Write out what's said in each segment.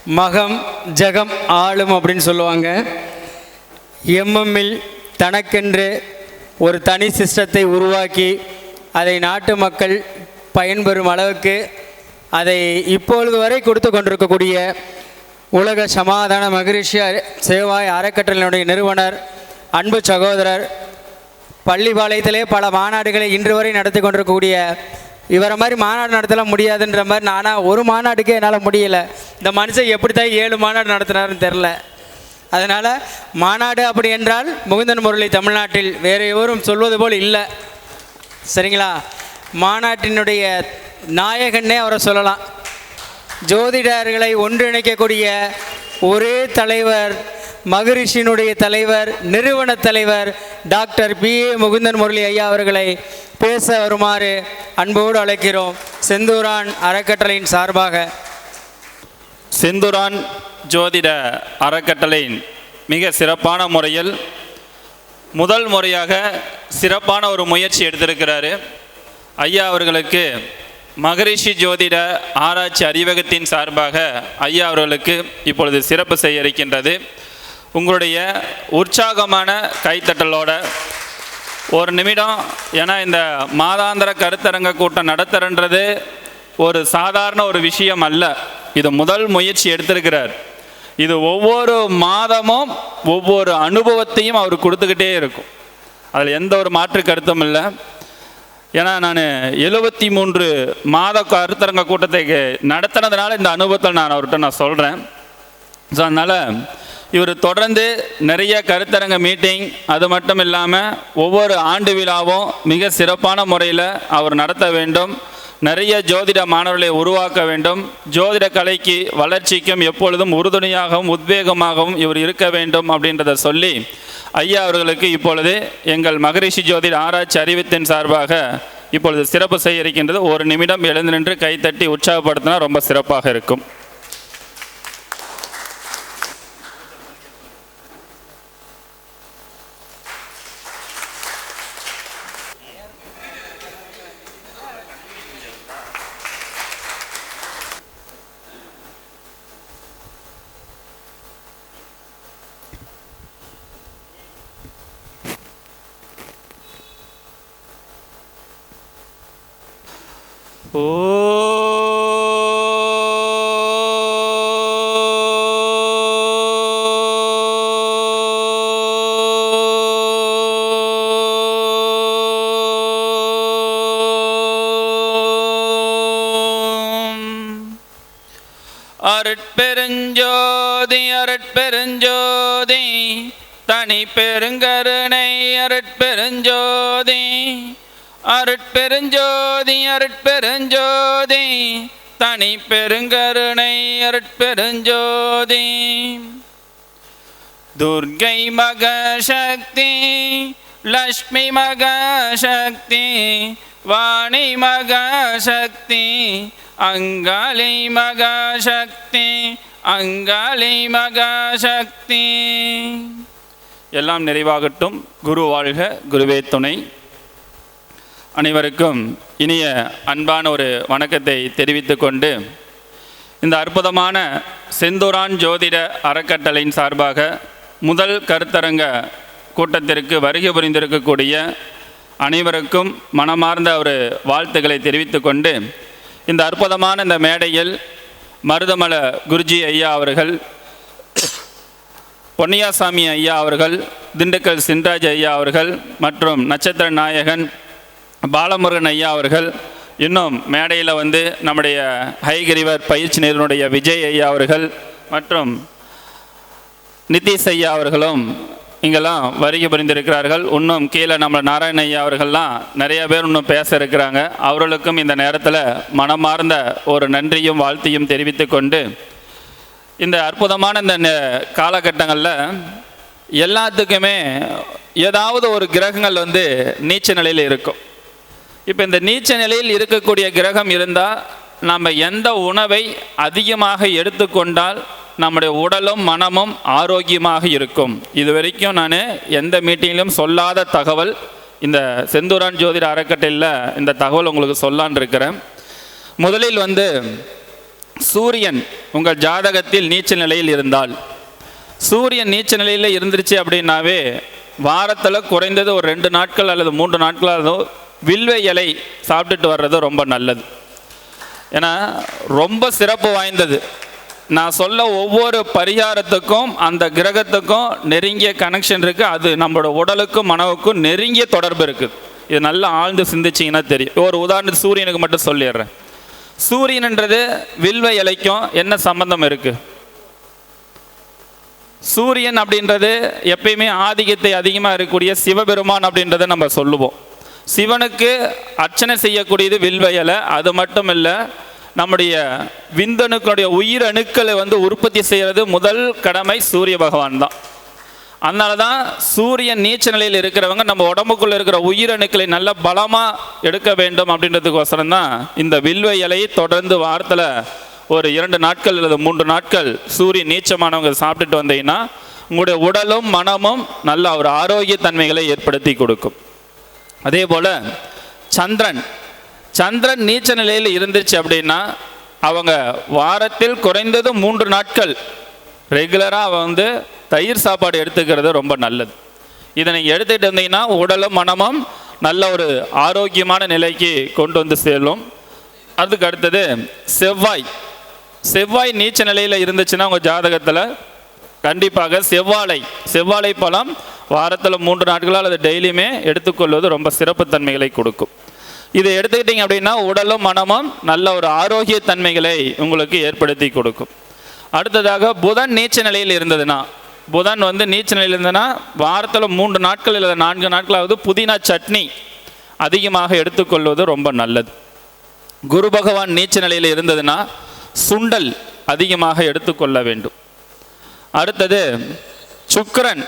மகம் ஜகம் ஆளும் அப்படின்னு சொல்லுவாங்க. எம்எம்மில் தனக்கென்று ஒரு தனி சிஸ்டத்தை உருவாக்கி அதை நாட்டு மக்கள் பயன்பெறும் அளவுக்கு அதை இப்பொழுது வரை கொடுத்து கொண்டிருக்கக்கூடிய உலக சமாதான மகரிஷி சேவாய் அறக்கட்டளையினுடைய நிறுவனர் அன்பு சகோதரர், பள்ளிப்பாளையத்திலே பல மாநாடுகளை இன்று வரை நடத்தி கொண்டிருக்கக்கூடிய இவரை மாதிரி மாநாடு நடத்தலாம் முடியாதுன்ற மாதிரி நானாக ஒரு மாநாட்டுக்கே என்னால் முடியலை. இந்த மனுஷன் எப்படி தான் 7 மாநாடு நடத்தினாருன்னு தெரில. அதனால் மாநாடு அப்படி என்றால் முகுந்தன் முரளி தமிழ்நாட்டில் வேறு எவரும் சொல்வது போல் இல்லை. சரிங்களா? மாநாட்டினுடைய நாயகன்னே அவரை சொல்லலாம். ஜோதிடர்களை ஒன்றிணைக்கக்கூடிய ஒரே தலைவர், மகரிஷியினுடைய தலைவர், நிறுவன தலைவர் டாக்டர் PA முகுந்தன் முரளி ஐயா அவர்களை பேச வருமாறு அன்போடு அழைக்கிறோம். செந்தூரான் அறக்கட்டளையின் சார்பாக. செந்தூரான் ஜோதிட அறக்கட்டளையின் மிக சிறப்பான முறையில் முதல் முறையாக சிறப்பான ஒரு முயற்சி எடுத்திருக்கிறாரு. ஐயா அவர்களுக்கு மகரிஷி ஜோதிட ஆராய்ச்சி அறிவகத்தின் சார்பாக ஐயா அவர்களுக்கு இப்பொழுது சிறப்பு செய்ய இருக்கின்றது. உங்களுடைய உற்சாகமான கைத்தட்டலோட ஒரு நிமிடம். ஏன்னா இந்த மாதாந்திர கருத்தரங்க கூட்டம் நடத்துறன்றது ஒரு சாதாரண ஒரு விஷயம் அல்ல. இது முதல் முயற்சி எடுத்திருக்கிறார். இது ஒவ்வொரு மாதமும் ஒவ்வொரு அனுபவத்தையும் அவர் கொடுத்துக்கிட்டே இருக்கும். அதில் எந்த ஒரு மாற்று கருத்தும் இல்லை. ஏன்னா நான் 73 மாத கருத்தரங்க கூட்டத்தை நடத்துனதுனால இந்த அனுபவத்தில் நான் அவர்கிட்ட சொல்கிறேன். ஸோ அதனால் இவர் தொடர்ந்து நிறைய கருத்தரங்க மீட்டிங், அது மட்டும் இல்லாமல் ஒவ்வொரு ஆண்டு விழாவும் மிக சிறப்பான முறையில் அவர் நடத்த வேண்டும். நிறைய ஜோதிட மாணவர்களை உருவாக்க வேண்டும். ஜோதிட கலைக்கு வளர்ச்சிக்கும் எப்பொழுதும் உறுதுணையாகவும் உத்வேகமாகவும் இவர் இருக்க வேண்டும் அப்படின்றத சொல்லி ஐயா அவர்களுக்கு இப்பொழுது எங்கள் மகரிஷி ஜோதிட ஆராய்ச்சி அறிவித்தின் சார்பாக இப்பொழுது சிறப்பு செய்ய இருக்கின்றது. ஒரு நிமிடம் எழுந்து நின்று கைத்தட்டி உற்சாகப்படுத்தினா ரொம்ப சிறப்பாக இருக்கும். அருட்பெருஞ்சோதி அருட்பெருஞ்சோதி தனி பெருங்கருணை அருட்பெருஞ்சோதி அருட்பெருஞ்சோதி அருட்பெருஞ்சோதி தனி பெருங்கருணை அருட்பெருஞ்சோதி துர்க்கை மகசக்தி லக்ஷ்மி மகசக்தி வாணி மகசக்தி அங்காளி மகாசக்தி அங்காளி மகாசக்தி. எல்லாம் நிறைவாகட்டும். குரு வாழ்க, குருவே துணை. அனைவருக்கும் இனிய அன்பான ஒரு வணக்கத்தை தெரிவித்து கொண்டு இந்த அற்புதமான செந்தூரான் ஜோதிட அறக்கட்டளையின் சார்பாக முதல் கருத்தரங்க கூட்டத்திற்கு வருகை புரிந்திருக்கக்கூடிய அனைவருக்கும் மனமார்ந்த ஒரு வாழ்த்துக்களை தெரிவித்து கொண்டு இந்த அற்புதமான இந்த மேடையில் மருதமல குருஜி ஐயா அவர்கள், பொன்னியாசாமி ஐயா அவர்கள், திண்டுக்கல் சின்ராஜ் ஐயா அவர்கள் மற்றும் நட்சத்திர நாயகன் பாலமுருகன் ஐயா அவர்கள், இன்னும் மேடையில் வந்து நம்முடைய ஹைகிரிவர் பயிற்சி நிறுவனுடைய விஜய் ஐயா அவர்கள் மற்றும் நிதிஷ் ஐயா அவர்களும் இங்கெல்லாம் வருகை புரிந்திருக்கிறார்கள். இன்னும் கீழே நம்ம நாராயண ஐயா அவர்கள்லாம் நிறைய பேர் இன்னும் பேச இருக்கிறாங்க. அவர்களுக்கும் இந்த நேரத்தில் மனமார்ந்த ஒரு நன்றியும் வாழ்த்தையும் தெரிவித்து கொண்டு இந்த அற்புதமான இந்த காலகட்டங்களில் எல்லாத்துக்குமே ஏதாவது ஒரு கிரகங்கள் வந்து நீச்ச நிலையில் இருக்கும். இப்போ இந்த நீச்ச நிலையில் இருக்கக்கூடிய கிரகம் இருந்தால் நம்ம எந்த உணவை அதிகமாக எடுத்துக்கொண்டால் நம்முடைய உடலும் மனமும் ஆரோக்கியமாக இருக்கும். இது வரைக்கும் நான் எந்த மீட்டிங்கிலும் சொல்லாத தகவல் இந்த செந்தூரான் ஜோதிட அறக்கட்டளையில் இந்த தகவல் உங்களுக்கு சொல்லான்னு இருக்கிறேன். முதலில் வந்து சூரியன் உங்கள் ஜாதகத்தில் நீச்ச நிலையில் இருந்தால், சூரியன் நீச்ச நிலையில் இருந்துருச்சு அப்படின்னாவே வாரத்தில் குறைந்தது ஒரு 2 நாட்கள் அல்லது 3 நாட்களாக வில்வ இலை சாப்பிட்டுட்டு வர்றது ரொம்ப நல்லது. ஏன்னா ரொம்ப சிறப்பு வாய்ந்தது. நான் சொல்ல ஒவ்வொரு பரிகாரத்துக்கும் அந்த கிரகத்துக்கும் நெருங்கிய கனெக்ஷன் இருக்குது. அது நம்மளோட உடலுக்கும் மனவுக்கும் நெருங்கிய தொடர்பு இருக்குது. இது நல்லா ஆழ்ந்து சிந்திச்சிங்கன்னா தெரியும். ஒரு உதாரணத்துக்கு சூரியனுக்கு மட்டும் சொல்லிடுறேன். சூரியன்ன்றது வில்வ இலைக்கும் என்ன சம்பந்தம் இருக்குது? சூரியன் அப்படின்றது எப்பயுமே ஆதிக்கத்தை அதிகமாக இருக்கக்கூடிய சிவபெருமான் அப்படின்றத நம்ம சொல்லுவோம். சிவனுக்கு அர்ச்சனை செய்யக்கூடியது வில்வ இலை. அது மட்டும் இல்லை, நம்முடைய விந்தணுக்களுடைய உயிரணுக்களை உற்பத்தி செய்கிறது முதல் கடமை சூரிய பகவான் தான். அதனால தான் சூரியன் நீச்ச நிலையில் இருக்கிறவங்க நம்ம உடம்புக்குள்ளே இருக்கிற உயிரணுக்களை நல்ல பலமாக எடுக்க வேண்டும் அப்படின்றதுக்கோசரம் தான் இந்த வில்வ இலையை தொடர்ந்து வாரத்தில் ஒரு 2 நாட்கள் அல்லது 3 நாட்கள் சூரியன் நீச்சமானவங்க சாப்பிட்டுட்டு வந்தீங்கன்னா உங்களுடைய உடலும் மனமும் நல்ல ஒரு ஆரோக்கிய தன்மைகளை ஏற்படுத்தி கொடுக்கும். அதே போல் சந்திரன் நீச்ச நிலையில் இருந்துச்சு அப்படின்னா அவங்க வாரத்தில் குறைந்தது 3 நாட்கள் ரெகுலராக தயிர் சாப்பாடு எடுத்துக்கிறது ரொம்ப நல்லது. இதை நீங்கள் எடுத்துகிட்டு இருந்தீங்கன்னா உடலும் மனமும் நல்ல ஒரு ஆரோக்கியமான நிலைக்கு கொண்டு வந்து செல்லும். அதுக்கு அடுத்தது செவ்வாய் நீச்ச நிலையில் இருந்துச்சுன்னா உங்கள் ஜாதகத்தில் கண்டிப்பாக செவ்வாழை பழம் வாரத்தில் 3 நாட்களாக அல்லது டெய்லியுமே எடுத்துக்கொள்வது ரொம்ப சிறப்பு தன்மைகளை கொடுக்கும். இதை எடுத்துக்கிட்டிங்க அப்படின்னா உடலும் மனமும் நல்ல ஒரு ஆரோக்கிய தன்மைகளை உங்களுக்கு ஏற்படுத்தி கொடுக்கும். அடுத்ததாக புதன் நீச்ச நிலையில் இருந்ததுன்னா, புதன் நீச்ச நிலையில் இருந்ததுன்னா வாரத்தில் 3 நாட்கள் அல்லது 4 நாட்களாவது புதினா சட்னி அதிகமாக எடுத்துக்கொள்வது ரொம்ப நல்லது. குரு பகவான் நீச்ச நிலையில் இருந்ததுன்னா சுண்டல் அதிகமாக எடுத்துக்கொள்ள வேண்டும். அடுத்தது சுக்கிரன்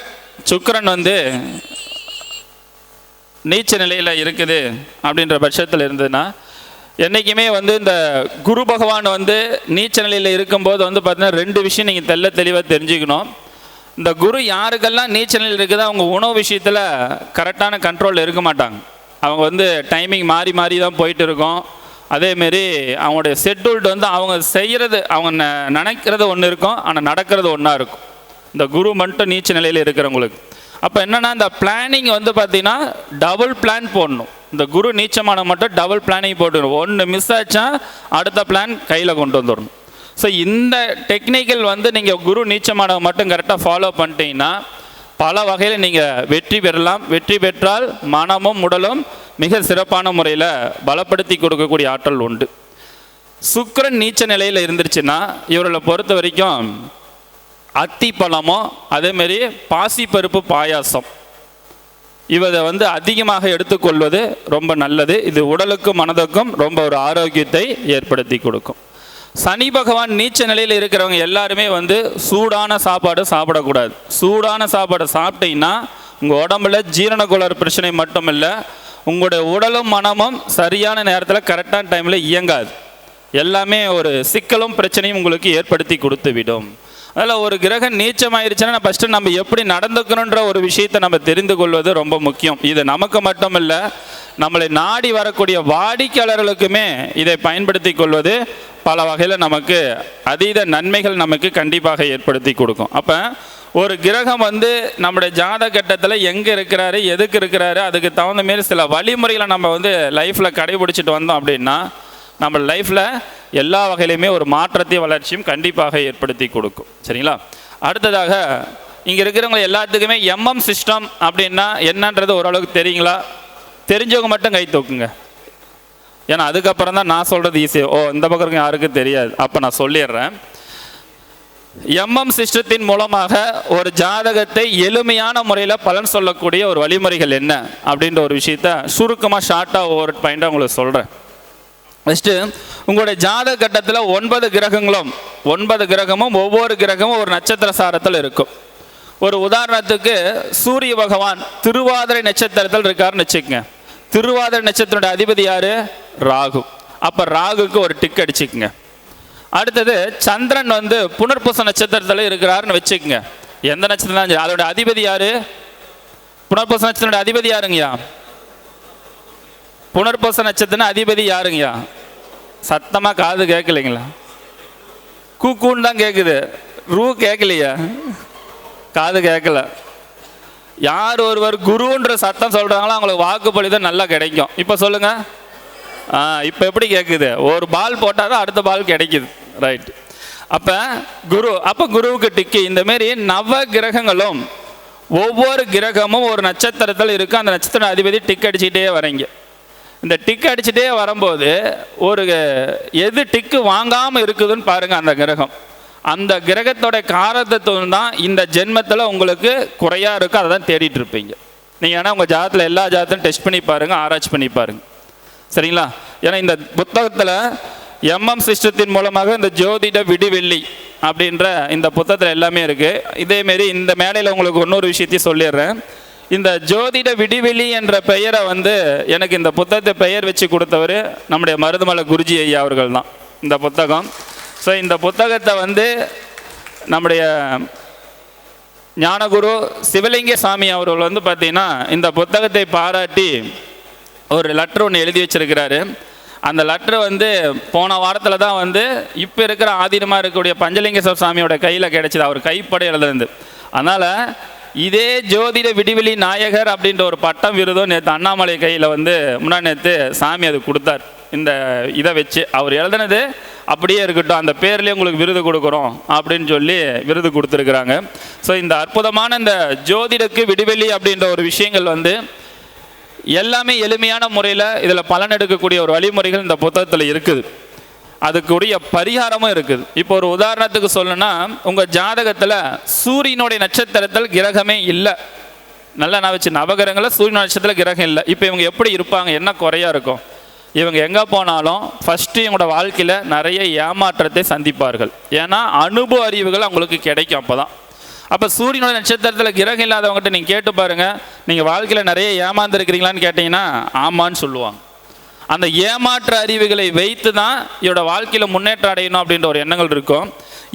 நீச்ச நிலையில் இருக்குது அப்படின்ற பட்சத்தில் இருந்ததுன்னா என்றைக்குமே இந்த குரு பகவான் நீச்ச நிலையில் இருக்கும்போது பார்த்தீங்கன்னா 2 விஷயம் நீங்கள் தெளிவாக தெரிஞ்சுக்கணும். இந்த குரு யாருக்கெல்லாம் நீச்ச நிலையில் இருக்குதோ அவங்க உணவு விஷயத்தில் கரெக்டான கண்ட்ரோலில் இருக்க மாட்டாங்க. அவங்க டைமிங் மாறி தான் போயிட்டு இருக்கோம். அதேமாரி அவங்களுடைய ஷெட்யூல்டு அவங்க செய்கிறது, அவங்க நினைக்கிறது ஒன்று இருக்கும், ஆனால் நடக்கிறது ஒன்றா இருக்கும். இந்த குரு மட்டும் நீச்ச நிலையில் இருக்கிறவங்களுக்கு அப்போ என்னென்னா இந்த பிளானிங் பார்த்திங்கன்னா டபுள் பிளான் போடணும். இந்த குரு நீச்சமான மட்டும் டபுள் பிளானிங் போட்டுக்கணும். ஒன்று மிஸ் ஆச்சா அடுத்த பிளான் கையில் கொண்டு வந்துடணும். ஸோ இந்த டெக்னிக்கல் நீங்கள் குரு நீச்சமானவை மட்டும் கரெக்டாக ஃபாலோ பண்ணிட்டீங்கன்னா பல வகையில் நீங்கள் வெற்றி பெறலாம். வெற்றி பெற்றால் மனமும் உடலும் மிக சிறப்பான முறையில் பலப்படுத்தி கொடுக்கக்கூடிய ஆற்றல் உண்டு. சுக்கிரன் நீச்ச நிலையில் இருந்துருச்சுன்னா இவர்களை பொறுத்த வரைக்கும் அத்தி பழமோ அதேமாரி பாசிப்பருப்பு பாயாசம் இவதை அதிகமாக எடுத்துக்கொள்வது ரொம்ப நல்லது. இது உடலுக்கும் மனதுக்கும் ரொம்ப ஒரு ஆரோக்கியத்தை ஏற்படுத்தி கொடுக்கும். சனி பகவான் நீச்ச நிலையில் இருக்கிறவங்க எல்லாருமே சூடான சாப்பாடு சாப்பிடக்கூடாது. சூடான சாப்பாடு சாப்பிட்டீங்கன்னா உங்கள் உடம்புல ஜீரண கோளாறு பிரச்சனை மட்டும் இல்லை, உங்களுடைய உடலும் மனமும் சரியான நேரத்தில் கரெக்டான டைமில் இயங்காது. எல்லாமே ஒரு சிக்கலும் பிரச்சனையும் உங்களுக்கு ஏற்படுத்தி கொடுத்து விடும். அதில் ஒரு கிரகம் நீச்சமாயிருச்சுன்னா ஃபஸ்ட்டு நம்ம எப்படி நடந்துக்கணுன்ற ஒரு விஷயத்தை நம்ம தெரிந்து கொள்வது ரொம்ப முக்கியம். இது நமக்கு மட்டும் இல்லை, நம்மளை நாடி வரக்கூடிய வாடிக்கையாளர்களுக்குமே இதை பயன்படுத்தி கொள்வது பல வகையில் நமக்கு அதீத நன்மைகள் நமக்கு கண்டிப்பாக ஏற்படுத்தி கொடுக்கும். அப்போ ஒரு கிரகம் நம்முடைய ஜாதக கட்டத்தில் எங்கே இருக்கிறாரு, எதுக்கு இருக்கிறாரு, அதுக்கு தகுந்த மாரி சில வழிமுறைகளை நம்ம லைஃப்பில் கடைபிடிச்சிட்டு வந்தோம் அப்படின்னா நம்ம லைஃப்பில் எல்லா வகையிலையுமே ஒரு மாற்றத்தையும் வளர்ச்சியும் கண்டிப்பாக ஏற்படுத்தி கொடுக்கும். சரிங்களா? அடுத்ததாக இங்கே இருக்கிறவங்க எல்லாத்துக்குமே எம்எம் சிஸ்டம் அப்படின்னா என்னன்றது ஓரளவுக்கு தெரியுங்களா? தெரிஞ்சவங்க மட்டும் கை தூக்குங்க. ஏன்னா அதுக்கப்புறம் தான் நான் சொல்கிறது ஈஸி. இந்த பக்கம் இருக்க யாருக்கும் தெரியாது. அப்போ நான் சொல்லிடுறேன். எம்எம் சிஸ்டத்தின் மூலமாக ஒரு ஜாதகத்தை எளிமையான முறையில் பலன் சொல்லக்கூடிய ஒரு வழிமுறைகள் என்ன அப்படின்ற ஒரு விஷயத்த சுருக்கமாக ஷார்ட்டாக ஒவ்வொரு பாயிண்டாக உங்களுக்கு சொல்கிறேன். ஃபஸ்ட்டு உங்களுடைய ஜாதக கட்டத்தில் 9 கிரகமும் ஒவ்வொரு கிரகமும் ஒரு நட்சத்திர சாரத்தில் இருக்கும். ஒரு உதாரணத்துக்கு சூரிய பகவான் திருவாதிரை நட்சத்திரத்தில் இருக்காருன்னு வச்சுக்கோங்க. திருவாதிரை நட்சத்திரோட அதிபதி யார்? ராகு. அப்போ ராகுக்கு ஒரு டிக் அடிச்சுக்குங்க. அடுத்தது சந்திரன் புனர்பூச நட்சத்திரத்தில் இருக்கிறாருன்னு வச்சுக்கோங்க. எந்த நட்சத்திரம் தான் அதோட அதிபதி யார்? புனர்பூச நட்சத்திரோட அதிபதி யாருங்கய்யா? புனர்பூச நட்சத்திரம் அதிபதி யாருங்கய்யா? சத்தமாக காது கேட்கலைங்களா? கூக்குன்னு தான் கேட்குது, ரூ கேட்கலையா, காது கேட்கல. யார் ஒருவர் குருன்ற சத்தம் சொல்கிறாங்களோ அவங்களுக்கு வாக்குப்படி தான் நல்லா கிடைக்கும். இப்போ சொல்லுங்கள், இப்போ எப்படி கேட்குது? ஒரு பால் போட்டால் தான் அடுத்த பால் கிடைக்குது. ரைட். அப்போ குருவுக்கு டிக்கு. இந்தமாரி நவ கிரகங்களும் ஒவ்வொரு கிரகமும் ஒரு நட்சத்திரத்தில் இருக்குது. அந்த நட்சத்திர அதிபதி டிக் அடிச்சுக்கிட்டே வரீங்க. இந்த டிக் அடிச்சுட்டே வரும்போது ஒரு எது டிக்கு வாங்காமல் இருக்குதுன்னு பாருங்கள். அந்த கிரகம், அந்த கிரகத்தோட காரகத்துவம் தான் இந்த ஜென்மத்தில் உங்களுக்கு குறையாக இருக்கும். அதை தான் தேடிட்டு இருப்பீங்க நீங்கள். ஏன்னா உங்கள் ஜாதத்தில் எல்லா ஜாதத்தையும் டெஸ்ட் பண்ணி பாருங்கள், ஆராய்ச்சி பண்ணி பாருங்கள், சரிங்களா? ஏன்னா இந்த புத்தகத்தில் MM சிஸ்டத்தின் மூலமாக இந்த ஜோதிட விடிவெள்ளி அப்படின்ற இந்த புத்தகத்தில் எல்லாமே இருக்குது. இதேமாரி இந்த மேடையில் உங்களுக்கு இன்னொரு விஷயத்தையும் சொல்லிடுறேன். இந்த ஜோதிட விடிவெளி என்ற பெயரை எனக்கு இந்த புத்தகத்தை பெயர் வச்சு கொடுத்தவர் நம்முடைய மருதமலை குருஜி ஐயா அவர்கள் தான். இந்த புத்தகம், ஸோ இந்த புத்தகத்தை நம்முடைய ஞானகுரு சிவலிங்க சாமி அவர்கள் பார்த்திங்கன்னா இந்த புத்தகத்தை பாராட்டி ஒரு லெட்ரு ஒன்று எழுதி வச்சிருக்கிறாரு. அந்த லெட்ரு போன வாரத்தில் தான் இப்போ இருக்கிற ஆதீனமாக இருக்கக்கூடிய பஞ்சலிங்கேஸ்வர சாமியோட கையில் கிடைச்சிது, அவர் கைப்பட எழுதுறது. அதனால் இதே ஜோதிட விடிவெளி நாயகர் அப்படின்ற ஒரு பட்டம் விருதும் நேற்று அண்ணாமலை கையில் முன்னா நேற்று சாமி அது கொடுத்தார். இந்த இதை வச்சு அவர் எழுதுனது அப்படியே இருக்கட்டும், அந்த பேர்லேயே உங்களுக்கு விருது கொடுக்குறோம் அப்படின்னு சொல்லி விருது கொடுத்துருக்குறாங்க. ஸோ இந்த அற்புதமான இந்த ஜோதிடக்கு விடிவெளி அப்படின்ற ஒரு விஷயங்கள் எல்லாமே எளிமையான முறையில் இதில் பலன் எடுக்கக்கூடிய ஒரு வழிமுறைகள் இந்த புத்தகத்தில் இருக்குது. அதுக்குரிய பரிகாரமும் இருக்குது. இப்போ ஒரு உதாரணத்துக்கு சொல்லணும்னா, உங்கள் ஜாதகத்தில் சூரியனுடைய நட்சத்திரத்தில் கிரகமே இல்லை. நல்லா நான் வச்சு நவகிரகங்களில் சூரியன் நட்சத்திரத்தில் கிரகம் இல்லை. இப்போ இவங்க எப்படி இருப்பாங்க, என்ன குறையாக இருக்கும்? இவங்க எங்கே போனாலும் ஃபஸ்ட்டு இவங்களோட வாழ்க்கையில் நிறைய ஏமாற்றத்தை சந்திப்பார்கள். ஏன்னா அனுபவ அறிவுகள் அவங்களுக்கு கிடைக்கும். அப்போ சூரியனோட நட்சத்திரத்தில் கிரகம் இல்லாதவங்ககிட்ட நீங்கள் கேட்டு பாருங்கள், நீங்கள் வாழ்க்கையில் நிறைய ஏமாந்துருக்கிறீங்களான்னு கேட்டிங்கன்னா ஆமான்னு சொல்லுவாங்க. அந்த ஏமாற்ற அறிவுகளை வைத்து தான் இவரோட வாழ்க்கையில் முன்னேற்றம் அடையணும் அப்படின்ற ஒரு எண்ணங்கள் இருக்கும்.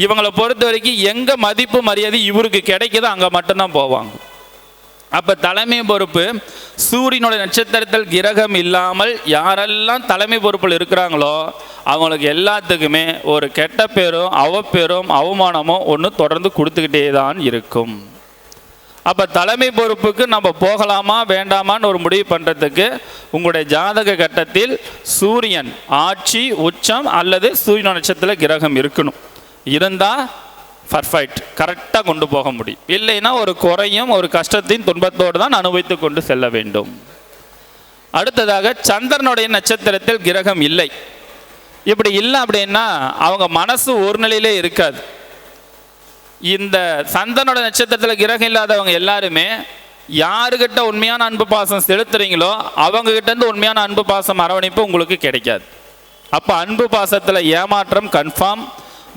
இவங்களை பொறுத்த வரைக்கும் எங்கே மதிப்பு மரியாதை இவருக்கு கிடைக்குதோ அங்கே மட்டும்தான் போவாங்க. அப்போ தலைமை பொறுப்பு சூரியனோட நட்சத்திரத்தில் கிரகம் இல்லாமல் யாரெல்லாம் தலைமை பொறுப்பில் இருக்கிறாங்களோ அவங்களுக்கு எல்லாத்துக்குமே ஒரு கெட்ட பேரும் அவப்பேரும் அவமானமும் ஒன்று தொடர்ந்து கொடுத்துக்கிட்டே தான் இருக்கும். அப்போ தலைமை பொறுப்புக்கு நம்ம போகலாமா வேண்டாமான்னு ஒரு முடிவு பண்ணுறதுக்கு உங்களுடைய ஜாதக கட்டத்தில் சூரியன் ஆட்சி உச்சம் அல்லது சூரியன் நட்சத்திரத்தில் கிரகம் இருக்கணும். இருந்தால் பர்ஃபெக்ட், கரெக்டாக கொண்டு போக முடியும். இல்லைன்னா ஒரு குறையும் ஒரு கஷ்டத்தையும் துன்பத்தோடு தான் அனுபவித்து கொண்டு செல்ல வேண்டும். அடுத்ததாக சந்திரனுடைய நட்சத்திரத்தில் கிரகம் இல்லை. இப்படி இல்லை அப்படின்னா அவங்க மனசு ஒரு நிலையிலே இருக்காது. இந்த சந்திரனோட நட்சத்திரத்தில் கிரகம் இல்லாதவங்க எல்லாருமே யாருக்கிட்ட உண்மையான அன்பு பாசம் செலுத்துறீங்களோ அவங்ககிட்டேருந்து உண்மையான அன்பு பாசம் அரவணைப்பு உங்களுக்கு கிடைக்காது. அப்போ அன்பு பாசத்தில் ஏமாற்றம் கன்ஃபார்ம்.